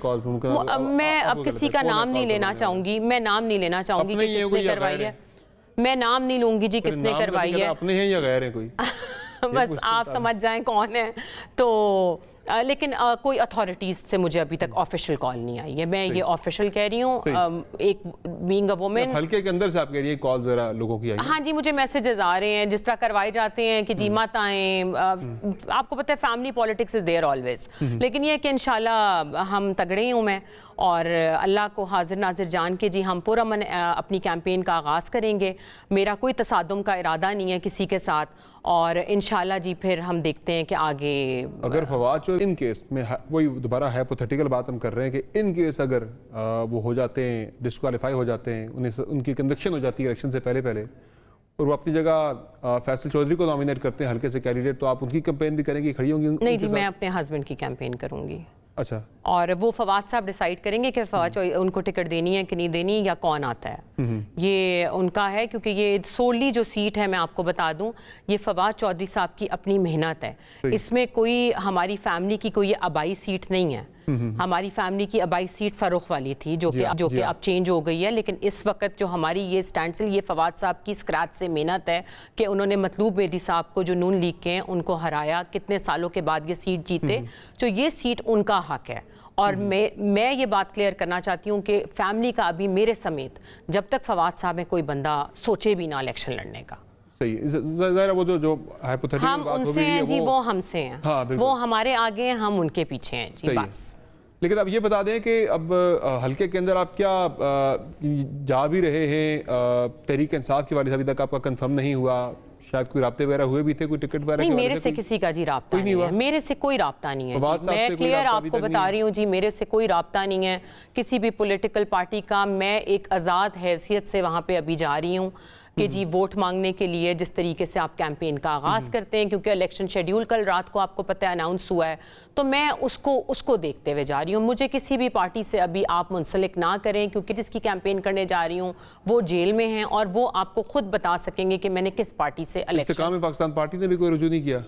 Speaker 4: मैं अब किसी का नाम नहीं लेना चाहूँगी, मैं नाम नहीं लेना चाहूँगी कि किसने करवाई है, मैं नाम नहीं लूँगी जी किसने करवाई है।
Speaker 1: अपने हैं या गैर हैं कोई?
Speaker 4: बस आप समझ जाएं कौन है। तो लेकिन कोई अथॉरिटीज़ से मुझे अभी तक ऑफिशियल कॉल नहीं आई है। मैं ये ऑफिशियल कह रही हूँ, एक बीइंग अ वुमेन।
Speaker 1: हल्के के अंदर से आप कह रही हैं कॉल ज़रा लोगों की आई?
Speaker 4: हाँ जी, मुझे मैसेजेस आ रहे हैं जिस तरह करवाए जाते हैं कि जी मत आएँ। आपको पता है family politics is there always, लेकिन ये कि इंशाल्लाह हम तगड़े हूँ मैं, और अल्लाह को हाजिर नाजिर जान के जी हम पुरअमन अपनी कैंपेन का आगाज़ करेंगे। मेरा कोई तसादुम का इरादा नहीं है किसी के साथ, और इंशाल्लाह जी फिर हम देखते हैं कि आगे।
Speaker 1: अगर फवाद इन केस में वही दोबारा हाइपोथेटिकल बात हम कर रहे हैं कि इन केस अगर वो हो जाते हैं, डिस्क्वालीफाई हो जाते हैं, उनकी कन्विक्शन हो जाती है इलेक्शन से पहले और वो अपनी जगह फैसल चौधरी को नॉमिनेट करते हैं हल्के से कैंडिडेट, तो आप उनकी कैंपेन भी करेंगी, खड़ी होंगी?
Speaker 4: नहीं जी, मैं अपने हस्बैंड की कैंपेन करूंगी।
Speaker 1: अच्छा।
Speaker 4: और वो फवाद साहब डिसाइड करेंगे कि फवाद उनको टिकट देनी है कि नहीं देनी, या कौन आता है, ये उनका है। क्योंकि ये सोली जो सीट है, मैं आपको बता दूं, ये फवाद चौधरी साहब की अपनी मेहनत है। इसमें कोई हमारी फैमिली की कोई आबाई सीट नहीं है। हमारी फैमिली की आबाई सीट फर्रुख वाली थी, जो कि अब चेंज हो गई है। लेकिन इस वक्त जो हमारी ये स्टैंडस्टिल, ये फवाद साहब की स्क्रैच से मेहनत है कि उन्होंने मतलूब मेहदी साहब को, जो नून लीग के हैं, उनको हराया, कितने सालों के बाद ये सीट जीते। तो ये सीट उनका हक है। और मैं ये बात क्लियर करना चाहती हूँ कि फैमिली का अभी मेरे समेत जब तक फवाद साहब में कोई बंदा सोचे भी ना इलेक्शन लड़ने का।
Speaker 1: सही, वो जो हाइपोथेटिकल
Speaker 4: हम उनसे हैं जी, वो हमसे हैं। हाँ, वो हमारे आगे हैं, हम उनके पीछे हैं जी, बस।
Speaker 1: लेकिन अब ये बता दें कि अब हल्के के अंदर आप क्या जा भी रहे हैं, तहरीक इंसाफ के वाले अभी तक आपका कंफर्म नहीं हुआ, शायद कोई राब्ते वगैरह हुए भी थे, कोई टिकट वगैरह?
Speaker 4: नहीं, मेरे से किसी का जी राब्ता नहीं है, मेरे से कोई राब्ता नहीं है। मैं क्लियर आपको बता रही हूँ जी, मेरे से कोई राब्ता नहीं है किसी भी पॉलिटिकल पार्टी का। मैं एक आज़ाद हैसियत से वहाँ पे अभी जा रही हूँ। कि जी वोट मांगने के लिए जिस तरीके से आप कैंपेन का आगाज़ करते हैं, क्योंकि इलेक्शन शेड्यूल कल रात को आपको पता है अनाउंस हुआ है, तो मैं उसको देखते हुए जा रही हूँ। मुझे किसी भी पार्टी से अभी आप मुंसलिक ना करें, क्योंकि जिसकी कैंपेन करने जा रही हूँ वो जेल में हैं और वो आपको खुद बता सकेंगे कि मैंने किस पार्टी से इलेक्शन।
Speaker 1: पाकिस्तान पार्टी ने भी कोई रुजू नहीं किया?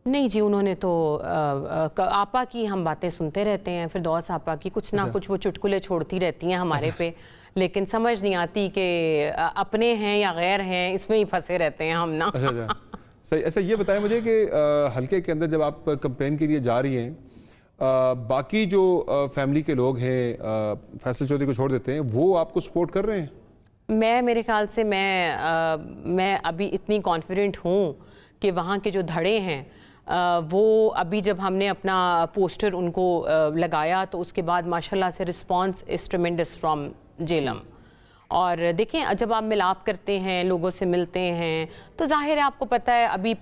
Speaker 4: नहीं जी, उन्होंने तो आपा की हम बातें सुनते रहते हैं, फिर दौस आपा की कुछ ना कुछ वो चुटकुले छोड़ती रहती हैं हमारे पे, लेकिन समझ नहीं आती कि अपने हैं या गैर हैं, इसमें ही फंसे रहते हैं हम ना।
Speaker 1: सही। अच्छा ये बताएं मुझे कि हल्के के अंदर जब आप कैंपेन के लिए जा रही हैं, बाकी जो फैमिली के लोग हैं फैसल चौधरी को छोड़ देते हैं, वो आपको सपोर्ट कर रहे हैं?
Speaker 4: मेरे ख्याल से मैं अभी इतनी कॉन्फिडेंट हूँ कि वहाँ के जो धड़े हैं वो अभी जब हमने अपना पोस्टर उनको लगाया तो उसके बाद माशाल्लाह से रिस्पांस इज ट्रेमेंडस फ्रॉम जेलम। और देखें, जब आप मिलाप करते हैं, लोगों से मिलते हैं, तो जाहिर है आपको पता है अभी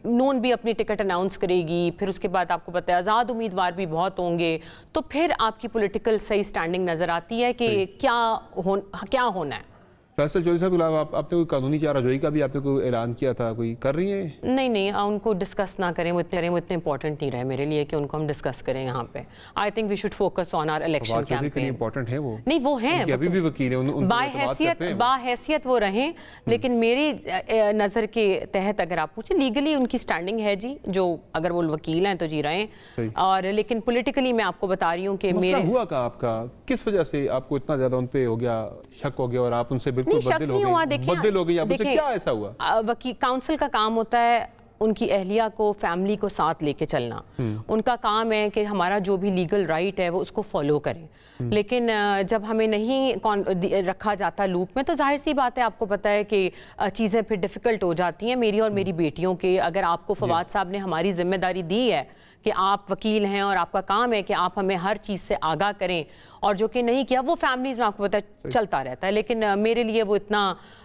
Speaker 4: नून भी अपनी टिकट अनाउंस करेगी, फिर उसके बाद आपको पता है आज़ाद उम्मीदवार भी बहुत होंगे, तो फिर आपकी पॉलिटिकल सही स्टैंडिंग नज़र आती है कि क्या होना है।
Speaker 1: फैसल चौधरी साहब के अलावा आपने कोई कानूनी चाराजोई का भी आपने कोई ऐलान किया था, कोई कर रही हैं?
Speaker 4: नहीं, उनको डिस्कस ना करें, वो इतने इंपॉर्टेंट नहीं रहे मेरे लिए कि उनको हम डिस्कस करें यहाँ पे। I think we should focus on our election campaign.
Speaker 1: Important है वो? नहीं,
Speaker 4: वो हैं,
Speaker 1: अभी भी वकील हैं,
Speaker 4: बाहैसियत वो रहें, लेकिन मेरी नज़र के तहत अगर आप पूछें लीगली उनकी स्टैंडिंग है जी, जो अगर वो वकील हैं तो जी रहे हैं, और लेकिन पोलिटिकली मैं आपको बता रही हूँ कि मेरे
Speaker 1: हुआ का आपका किस वजह से आपको इतना ज्यादा उन पे हो गया, शक हो गया और आप उनसे बिल्कुल बददिल हो गई? क्या ऐसा हुआ?
Speaker 4: वकील काउंसिल का काम होता है उनकी अहलिया को, फैमिली को साथ लेके चलना। उनका काम है कि हमारा जो भी लीगल राइट है वो उसको फॉलो करें, लेकिन जब हमें नहीं रखा जाता लूप में तो जाहिर सी बात है, आपको पता है कि चीज़ें फिर डिफ़िकल्ट हो जाती हैं मेरी और मेरी बेटियों के। अगर आपको फवाद साहब ने हमारी जिम्मेदारी दी है कि आप वकील हैं और आपका काम है कि आप हमें हर चीज़ से आगाह करें, और जो कि नहीं किया वो फैमिलीज़ में आपको पता है चलता रहता है, लेकिन मेरे लिए वो इतना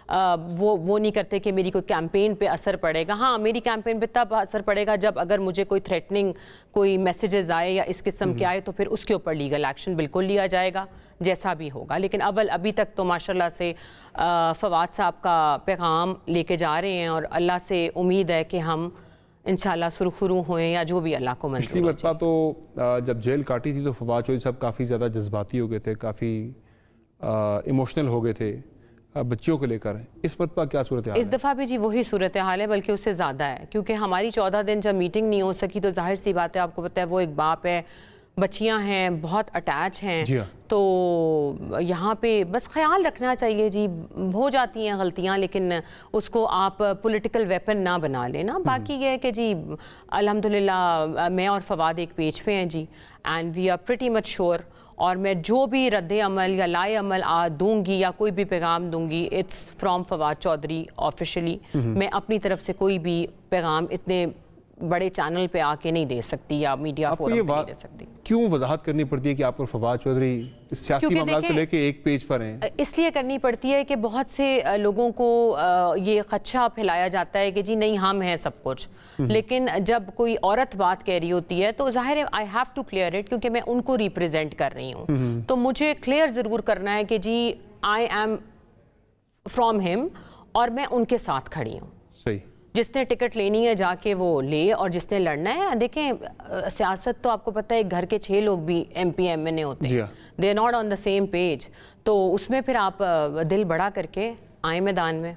Speaker 4: वो नहीं करते कि मेरी कोई कैंपेन पे असर पड़ेगा। हाँ, मेरी कैंपेन पे तब असर पड़ेगा जब अगर मुझे कोई थ्रेटनिंग कोई मैसेजेस आए या इस किस्म के आए, तो फिर उसके ऊपर लीगल एक्शन बिल्कुल लिया जाएगा जैसा भी होगा। लेकिन अभी तक तो माशाल्लाह से फवाद साहब का पैगाम लेके जा रहे हैं, और अल्लाह से उम्मीद है कि हम इंशाल्लाह सुरखुरू हुए या जो भी अल्लाह को मंजूर हो।
Speaker 1: पिछली तो जब जेल काटी थी तो फवाद चौधरी साहब काफ़ी ज़्यादा जज्बाती हो गए थे, काफ़ी इमोशनल हो गए थे बच्चियों को लेकर। इस वक्त पर क्या सूरत है?
Speaker 4: इस दफ़ा भी जी वही सूरत हाल है, बल्कि उससे ज़्यादा है, क्योंकि हमारी 14 दिन जब मीटिंग नहीं हो सकी तो जाहिर सी बात है, आपको पता है वो एक बाप है, बच्चियां हैं, बहुत अटैच हैं, तो यहाँ पे बस ख्याल रखना चाहिए जी, हो जाती हैं गलतियाँ, लेकिन उसको आप पॉलिटिकल वेपन ना बना लेना। बाकी ये है कि जी अल्हम्दुलिल्लाह मैं और फवाद एक पेज पे हैं जी, and we are pretty much sure, और मैं जो भी रद्द अमल या लाए अमल दूंगी या कोई भी पैगाम दूंगी, it's from Fawad Chaudhry officially. मैं अपनी तरफ से कोई भी पैगाम इतने बड़े चैनल पे आके नहीं दे सकती या मीडिया फोरम पे नहीं दे सकती।
Speaker 1: क्यों वजाहत करनी पड़ती है कि आप और फवाद चौधरी सियासी मामला को लेके एक पेज पर हैं?
Speaker 4: इसलिए करनी पड़ती है कि बहुत से लोगों को ये खदशा फैलाया जाता है कि जी नहीं हम हैं सब कुछ, लेकिन जब कोई औरत बात कह रही होती है तो जाहिर है I have to clear it, क्योंकि मैं उनको रिप्रेजेंट कर रही हूँ, तो मुझे क्लियर ज़रूर करना है कि जी आई एम फ्रॉम हिम और मैं उनके साथ खड़ी हूँ।
Speaker 1: सही।
Speaker 4: जिसने टिकट लेनी है जाके वो ले, और जिसने लड़ना है, देखें सियासत तो आपको पता है घर के 6 लोग भी MP MNA होते हैं, they are not on the same page, तो उसमें फिर आप दिल बड़ा करके आए मैदान में।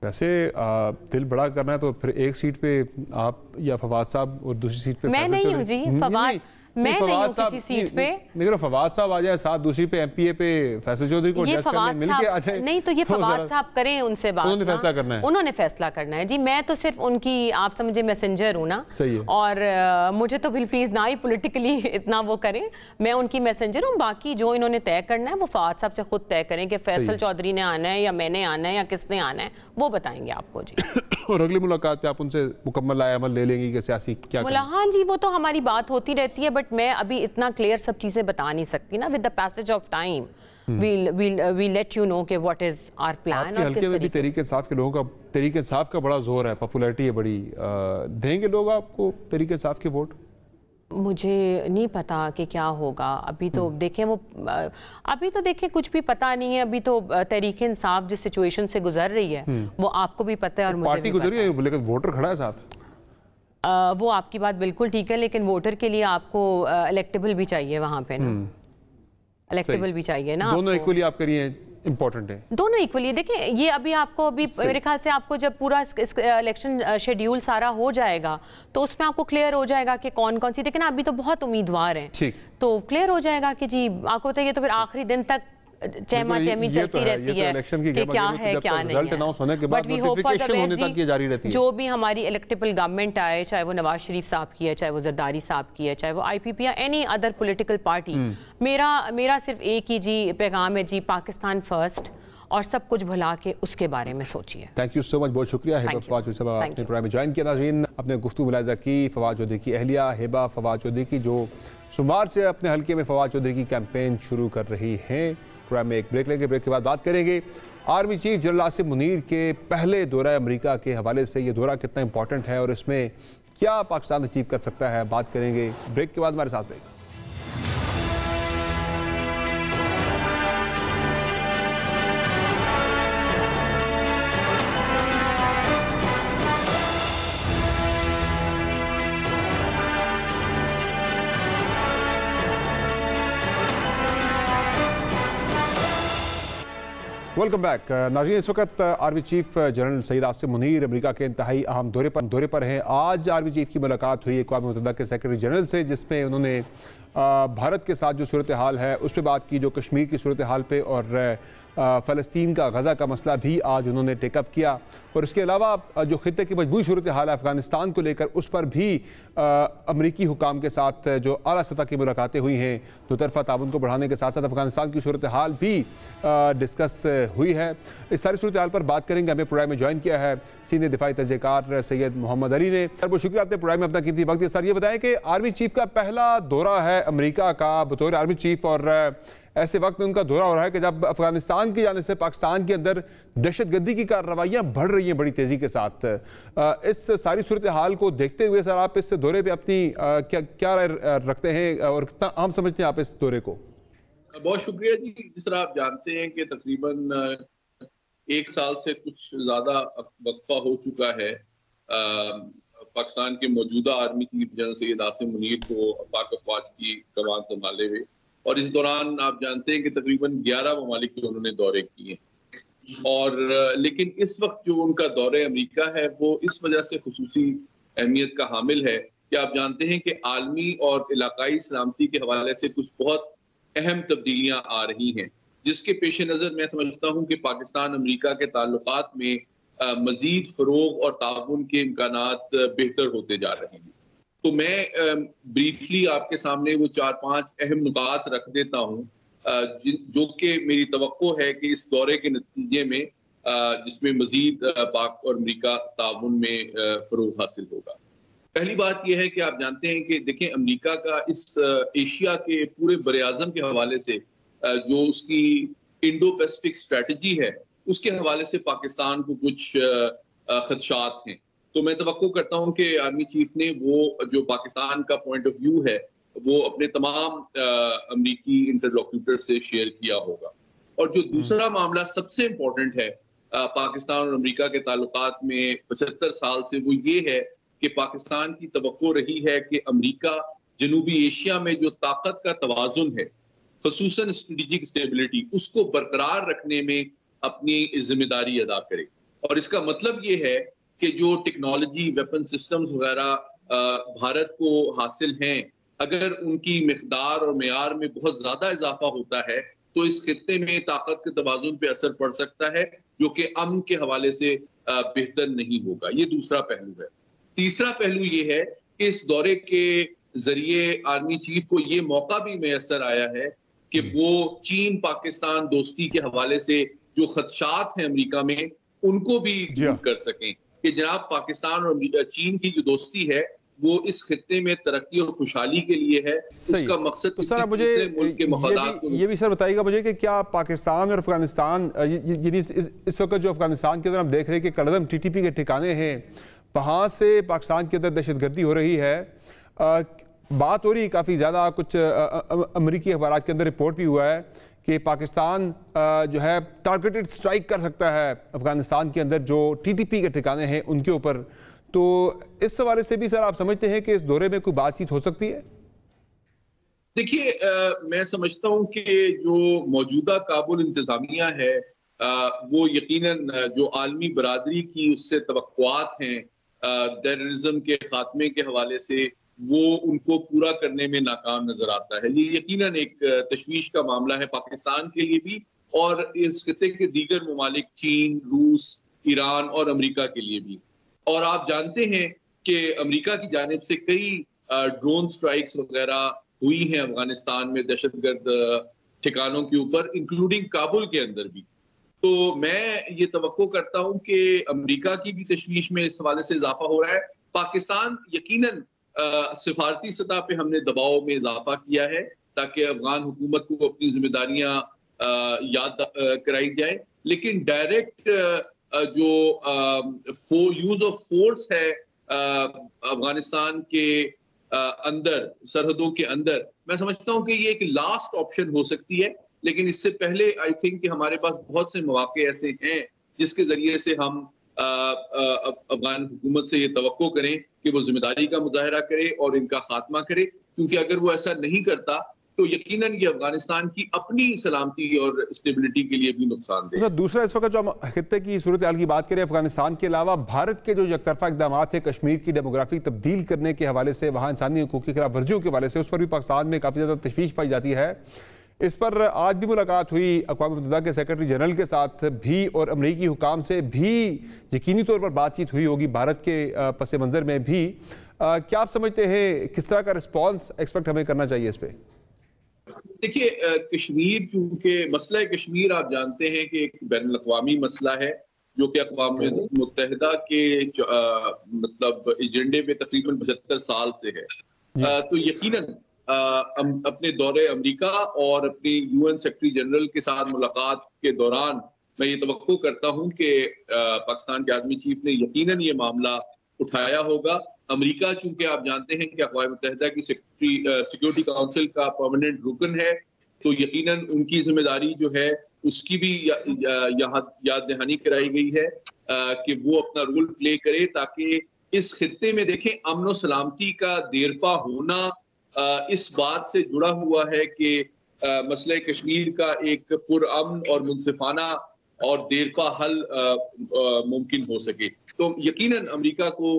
Speaker 1: वैसे दिल बड़ा करना है तो फिर एक सीट पे आप या फवाद साहब और दूसरी सीट पे
Speaker 4: मैं नहीं हूँ जी, फवाद मैं नहीं हूँ किसी सीट पे।
Speaker 1: मेरा फवाद साहब आ जाए साथ, दूसरी पे MPA पे फैसल चौधरी को
Speaker 4: ये फवाद साहब नहीं, तो ये फवाद साहब करें उनसे बात,
Speaker 1: उन्होंने फैसला करना है,
Speaker 4: उन्होंने फैसला करना है जी। मैं तो सिर्फ उनकी आप समझे मैसेंजर हूँ ना।
Speaker 1: सही है।
Speaker 4: और मुझे तो प्लीज ना ही पॉलिटिकली इतना वो करें, मैं उनकी मैसेंजर हूँ। बाकी जो इन्होंने तय करना है वो फवाद साहब से खुद तय करें कि फैसल चौधरी ने आना है या मैंने आना है या किसने आना है, वो बताएंगे आपको जी।
Speaker 1: और अगली मुलाकात पे आप उनसे मुकम्मल अमल ले लेंगी कि सियासी क्या?
Speaker 4: हाँ जी, वो तो हमारी बात होती रहती है, बट मैं अभी इतना क्लियर सब चीजें बता नहीं सकती ना। With the passage of time we let you know कि व्हाट इज आवर प्लान।
Speaker 1: और हल्के में भी तहरीक इंसाफ के लोगों का, तहरीक इंसाफ का बड़ा जोर है, पॉपुलैरिटी है बड़ी, देंगे लोग आपको तहरीक इंसाफ के वोट?
Speaker 4: मुझे नहीं पता कि क्या होगा अभी तो देखें वो अभी तो देखें कुछ भी पता नहीं है। अभी तो तहरीक इंसाफ जिस सिचुएशन से गुजर रही है वो आपको भी पता है और मुझे
Speaker 1: पार्टी गुजरी है, लेकिन वोटर खड़ा है साथ।
Speaker 4: वो आपकी बात बिल्कुल ठीक है, लेकिन वोटर के लिए आपको इलेक्टेबल भी चाहिए वहां पे ना, इलेक्टेबल भी चाहिए ना।
Speaker 1: दोनों इक्वली आप करिए, इंपॉर्टेंट है दोनों
Speaker 4: इक्वली। देखिए ये अभी आपको अभी मेरे ख्याल से आपको जब पूरा इलेक्शन शेड्यूल सारा हो जाएगा तो उसमें आपको क्लियर हो जाएगा कि कौन कौन सी, देखिए ना अभी तो बहुत उम्मीदवार हैं, तो क्लियर हो जाएगा कि जी आपको बताइए तो फिर आखिरी दिन तक चहमी चलती रहती है कि क्या है क्या नहीं है। But we hope for the best जी, जो भी हमारी इलेक्टेबल गवर्नमेंट आए, चाहे वो नवाज शरीफ साहब की है, चाहे वो जरदारी साहब की है, चाहे वो IPP या एनी अदर पॉलिटिकल पार्टी, मेरा सिर्फ एक ही जी पैगाम है जी, पाकिस्तान फर्स्ट और सब कुछ भुला के उसके बारे में सोचिए।
Speaker 1: थैंक यू सो मच, बहुत शुक्रिया हिबा फवाद चौधरी साहब, आपने प्रोग्राम में ज्वाइन किया। नाज़रीन, अपने गुफ्तगू मुलाहिज़ा की फवाद चौधरी की अहलिया हिबा फवाद चौधरी की, जो सोमवार से अपने हल्के में फवाद चौधरी की कैंपेन शुरू कर रही हैं। प्रोग्राम में एक ब्रेक लेंगे, ब्रेक के बाद बात करेंगे army chief general Asim Munir के पहले दौरा अमेरिका के हवाले से, ये दौरा कितना इंपॉर्टेंट है और इसमें क्या पाकिस्तान अचीव कर सकता है, बात करेंगे ब्रेक के बाद। हमारे साथ रहेगा। वेलकम बैक नाज़रीन, इस वक्त army chief general Syed Asim Munir America के इंतहाई अहम दौरे पर हैं। आज आर्मी चीफ की मुलाकात हुई अक़वाम मुत्तहिदा के सेक्रेटरी जनरल से, जिसमें उन्होंने भारत के साथ जो सूरत हाल है उस पर बात की, जो कश्मीर की सूरत हाल पे और फ़लस्तीन का गज़ा का मसला भी आज उन्होंने टेकअप किया। और इसके अलावा जो खित्ते की मजबूत सूरत हाल है अफ़गानिस्तान को लेकर, उस पर भी अमरीकी हुकाम के साथ जो आला सतह की मुलाकातें हुई हैं, दो तरफ़ा ताउन को बढ़ाने के साथ साथ अफ़गानिस्तान की सूरत हाल भी डिस्कस हुई है। इस सारी सूरत हाल पर बात करेंगे। हमें प्रोग्राम में ज्वाइन किया है सीनियर दिफाई तजज़ियेकार सैयद मोहम्मद अली ने। सर बहुत शुक्रिया, आपने प्रोग्राम में अपना कीमती वक्त दिया। सर ये बताएं कि आर्मी चीफ का पहला दौरा है अमेरिका का बतौर आर्मी चीफ, और ऐसे वक्त में उनका दौरा हो रहा है कि जब अफगानिस्तान की जाने से पाकिस्तान के अंदर दहशतगर्दी की कार्रवाइयां बढ़ रही हैं बड़ी तेजी के साथ। इस सारी सूरत हाल को देखते हुए सर आप इस दौरे पे अपनी क्या राय रखते हैं और कितना अहम समझते हैं आप इस दौरे को?
Speaker 5: बहुत शुक्रिया जी। जिस तरह आप जानते हैं कि तकरीबन 1 साल से कुछ ज्यादा वक्फा हो चुका है पाकिस्तान के मौजूदा army chief general Syed Asim Munir को पाक अफवाज की कमान संभाले हुए, और इस दौरान आप जानते हैं कि तकरीबन 11 ममालिक के उन्होंने दौरे किए। और लेकिन इस वक्त जो उनका दौरे अमेरिका है वो इस वजह से खुसूसी अहमियत का हामिल है कि आप जानते हैं कि आलमी और इलाकाई सलामती के हवाले से कुछ बहुत अहम तब्दीलियां आ रही हैं, जिसके पेश नज़र मैं समझता हूं कि पाकिस्तान अमेरिका के ताल्लुकात में मजीद फरोग और ताउन के इम्कानात बेहतर होते जा रहे हैं। तो मैं ब्रीफली आपके सामने वो 4-5 अहम नुकात रख देता हूँ जो कि मेरी तवक्को है कि इस दौरे के नतीजे में जिसमें मजीद पाक और अमेरिका ताउन में फरोग हासिल होगा। पहली बात यह है कि आप जानते हैं कि देखें अमेरिका का इस एशिया के पूरे बरे-आज़म के हवाले से जो उसकी इंडो पैसिफिक स्ट्रेटजी है उसके हवाले से पाकिस्तान को कुछ खदशात हैं। तो मैं तवक्को करता हूं कि आर्मी चीफ ने वो जो पाकिस्तान का पॉइंट ऑफ व्यू है वो अपने तमाम अमेरिकी इंटरलोक्यूटर से शेयर किया होगा। और जो दूसरा मामला सबसे इम्पोर्टेंट है पाकिस्तान और अमेरिका के ताल्लुकात में 75 साल से, वो ये है कि पाकिस्तान की तवक्को रही है कि अमेरिका जनूबी एशिया में जो ताकत का तवाजुन है, खुसूसन स्ट्रेटेजिक स्टेबिलिटी, उसको बरकरार रखने में अपनी जिम्मेदारी अदा करे। और इसका मतलब ये है कि जो टेक्नोलॉजी, वेपन सिस्टम्स वगैरह भारत को हासिल हैं, अगर उनकी मिकदार और मेयार में बहुत ज्यादा इजाफा होता है तो इस खित्ते में ताकत के तवाजुन पे असर पड़ सकता है, जो कि अमन के हवाले से बेहतर नहीं होगा। ये दूसरा पहलू है। तीसरा पहलू ये है कि इस दौरे के जरिए आर्मी चीफ को ये मौका भी मैसर आया है कि वो चीन पाकिस्तान दोस्ती के हवाले से जो खदशात हैं अमेरिका में, उनको भी दूर कर सकें कि जनाब पाकिस्तान और चीन की जो दोस्ती है वो इस खित्ते में तरक्की और खुशहाली के लिए है। उसका मकसद
Speaker 1: तो सर मुझे ये भी सर बताइएगा मुझे कि क्या पाकिस्तान और अफगानिस्तान, इस वक्त जो अफगानिस्तान के अंदर हम देख रहे हैं कि कलदम TTP के ठिकाने हैं, वहाँ से पाकिस्तान के अंदर दहशतगर्दी हो रही है, बात हो रही काफ़ी ज़्यादा, कुछ अमेरिकी अखबार के अंदर रिपोर्ट भी हुआ है कि पाकिस्तान जो है टारगेटेड स्ट्राइक कर सकता है अफगानिस्तान के अंदर जो टीटीपी के ठिकाने हैं उनके ऊपर। तो इस हवाले से भी सर आप समझते हैं कि इस दौरे में कोई बातचीत हो सकती है?
Speaker 5: देखिए, मैं समझता हूं कि जो मौजूदा काबुल इंतजामिया है वो यकीनन जो आलमी बरादरी की उससे तवक्कुआत हैं टेररिज्म के खात्मे के हवाले से, वो उनको पूरा करने में नाकाम नजर आता है। ये यकीनन एक तशवीश का मामला है पाकिस्तान के लिए भी और इस खिते के दीगर ममालिक चीन, रूस, ईरान और अमेरिका के लिए भी। और आप जानते हैं कि अमेरिका की जानिब से कई ड्रोन स्ट्राइक्स वगैरह हुई हैं अफगानिस्तान में दहशतगर्द ठिकानों के ऊपर, इंक्लूडिंग काबुल के अंदर भी। तो मैं ये तवक्को करता हूं कि अमेरिका की भी तशवीश में इस हवाले से इजाफा हो रहा है। पाकिस्तान यकीनन सिफारती सतह पे हमने दबाव में इजाफा किया है ताकि अफगान हुकूमत को अपनी जिम्मेदारियां याद कराई जाए, लेकिन डायरेक्ट जो यूज ऑफ फोर्स है अफगानिस्तान के अंदर, सरहदों के अंदर, मैं समझता हूं कि ये एक लास्ट ऑप्शन हो सकती है। लेकिन इससे पहले आई थिंक कि हमारे पास बहुत से मौके ऐसे हैं जिसके जरिए से हम अफगान हुकूमत से ये तवक्को करें कि वो जिम्मेदारी का मुजाहरा करे और इनका खात्मा करे, क्योंकि अगर वो ऐसा नहीं करता तो यकीनन ये अफगानिस्तान की अपनी सलामती और स्टेबिलिटी के लिए भी नुकसानदेह है।
Speaker 1: दूसरा, इस वक्त जो हम खित्ते की सूरत हाल की बात करें, अफगानिस्तान के अलावा भारत के जो यकतरफा इकदाम है कश्मीर की डेमोग्राफी तब्दील करने के हवाले से, वहाँ इंसानी हकूक़ की खिलाफ वर्जियों के हवाले से, उस पर भी पाकिस्तान में काफ़ी ज़्यादा तशवीश पाई जाती है। इस पर आज भी मुलाकात हुई अक़वाम मुत्तहिदा के सेक्रेटरी जनरल के साथ भी और अमरीकी हुकाम से भी यकीनी तौर पर बातचीत हुई होगी भारत के पस मंज़र में भी। क्या आप समझते हैं किस तरह का रिस्पॉन्स एक्सपेक्ट हमें करना चाहिए इस पर?
Speaker 5: देखिए, कश्मीर, चूंकि मसला कश्मीर आप जानते हैं कि एक बैनुल-अक़वामी मसला है जो कि अक़वाम मुत्तहिदा के मतलब एजेंडे पे तकरीबन 75 साल से है। तो यकीनन अपने दौरे अमेरिका और अपनी यूएन सेक्रेटरी जनरल के साथ मुलाकात के दौरान मैं ये तवक्को करता हूं कि पाकिस्तान के आर्मी चीफ ने यकीनन ये मामला उठाया होगा। अमेरिका, चूंकि आप जानते हैं कि अक़वाम मुत्तहिदा की सिक्योरिटी काउंसिल का परमानेंट रुकन है, तो यकीनन उनकी जिम्मेदारी जो है उसकी भी यहाँ याद दहानी कराई गई है कि वो अपना रोल प्ले करे, ताकि इस खित्ते में देखें अमन और सलामती का देरपा होना इस बात से जुड़ा हुआ है कि मसले कश्मीर का एक पुरअमन और मुनसिफाना और देरपा हल मुमकिन हो सके। तो यकीनन अमेरिका को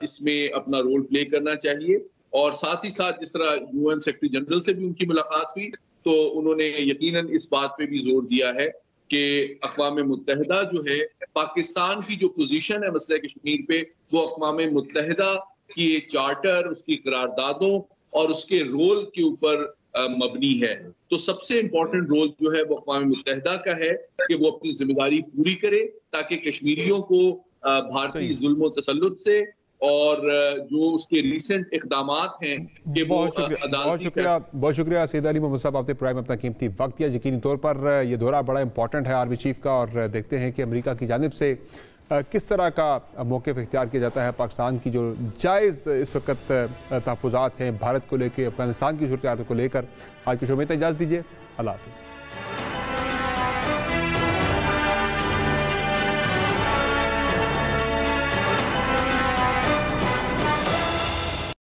Speaker 5: इसमें अपना रोल प्ले करना चाहिए। और साथ ही साथ जिस तरह यूएन सेक्रेटरी जनरल से भी उनकी मुलाकात हुई तो उन्होंने यकीनन इस बात पे भी जोर दिया है कि अक़वाम मुत्तहिदा जो है, पाकिस्तान की जो पोजीशन है मसले कश्मीर पे, वो अक़वाम मुत्तहिदा की चार्टर, उसकी करारदादों और उसके रोल के ऊपर मबनी है। तो सबसे इम्पोर्टेंट रोल जो है वो अक़वाम मुत्तहिदा का है कि वो अपनी जिम्मेदारी पूरी करे ताकि कश्मीरियों को भारतीय जुल्म और तसल्लुत से और जो उसके रिसेंट इक़दामात हैं कि वो
Speaker 1: बहुत शुक्रिया सैयद अली मोहम्मद साहब, आपने प्रोग्राम में अपना कीमती वक्त दिया। यकीनी तौर पर यह दौरा बड़ा इंपॉर्टेंट है आर्मी चीफ का और देखते हैं कि अमेरिका की जानिब से किस तरह का मौक़िफ़ इख्तियार किया जाता है। पाकिस्तान की जो जायज़ इस वक्त तहफ़्फ़ुज़ात हैं भारत को लेकर, अफगानिस्तान की सूरत हाल को लेकर। आज के शो में इजाज़त दीजिए, अल्लाह हाफ़िज़।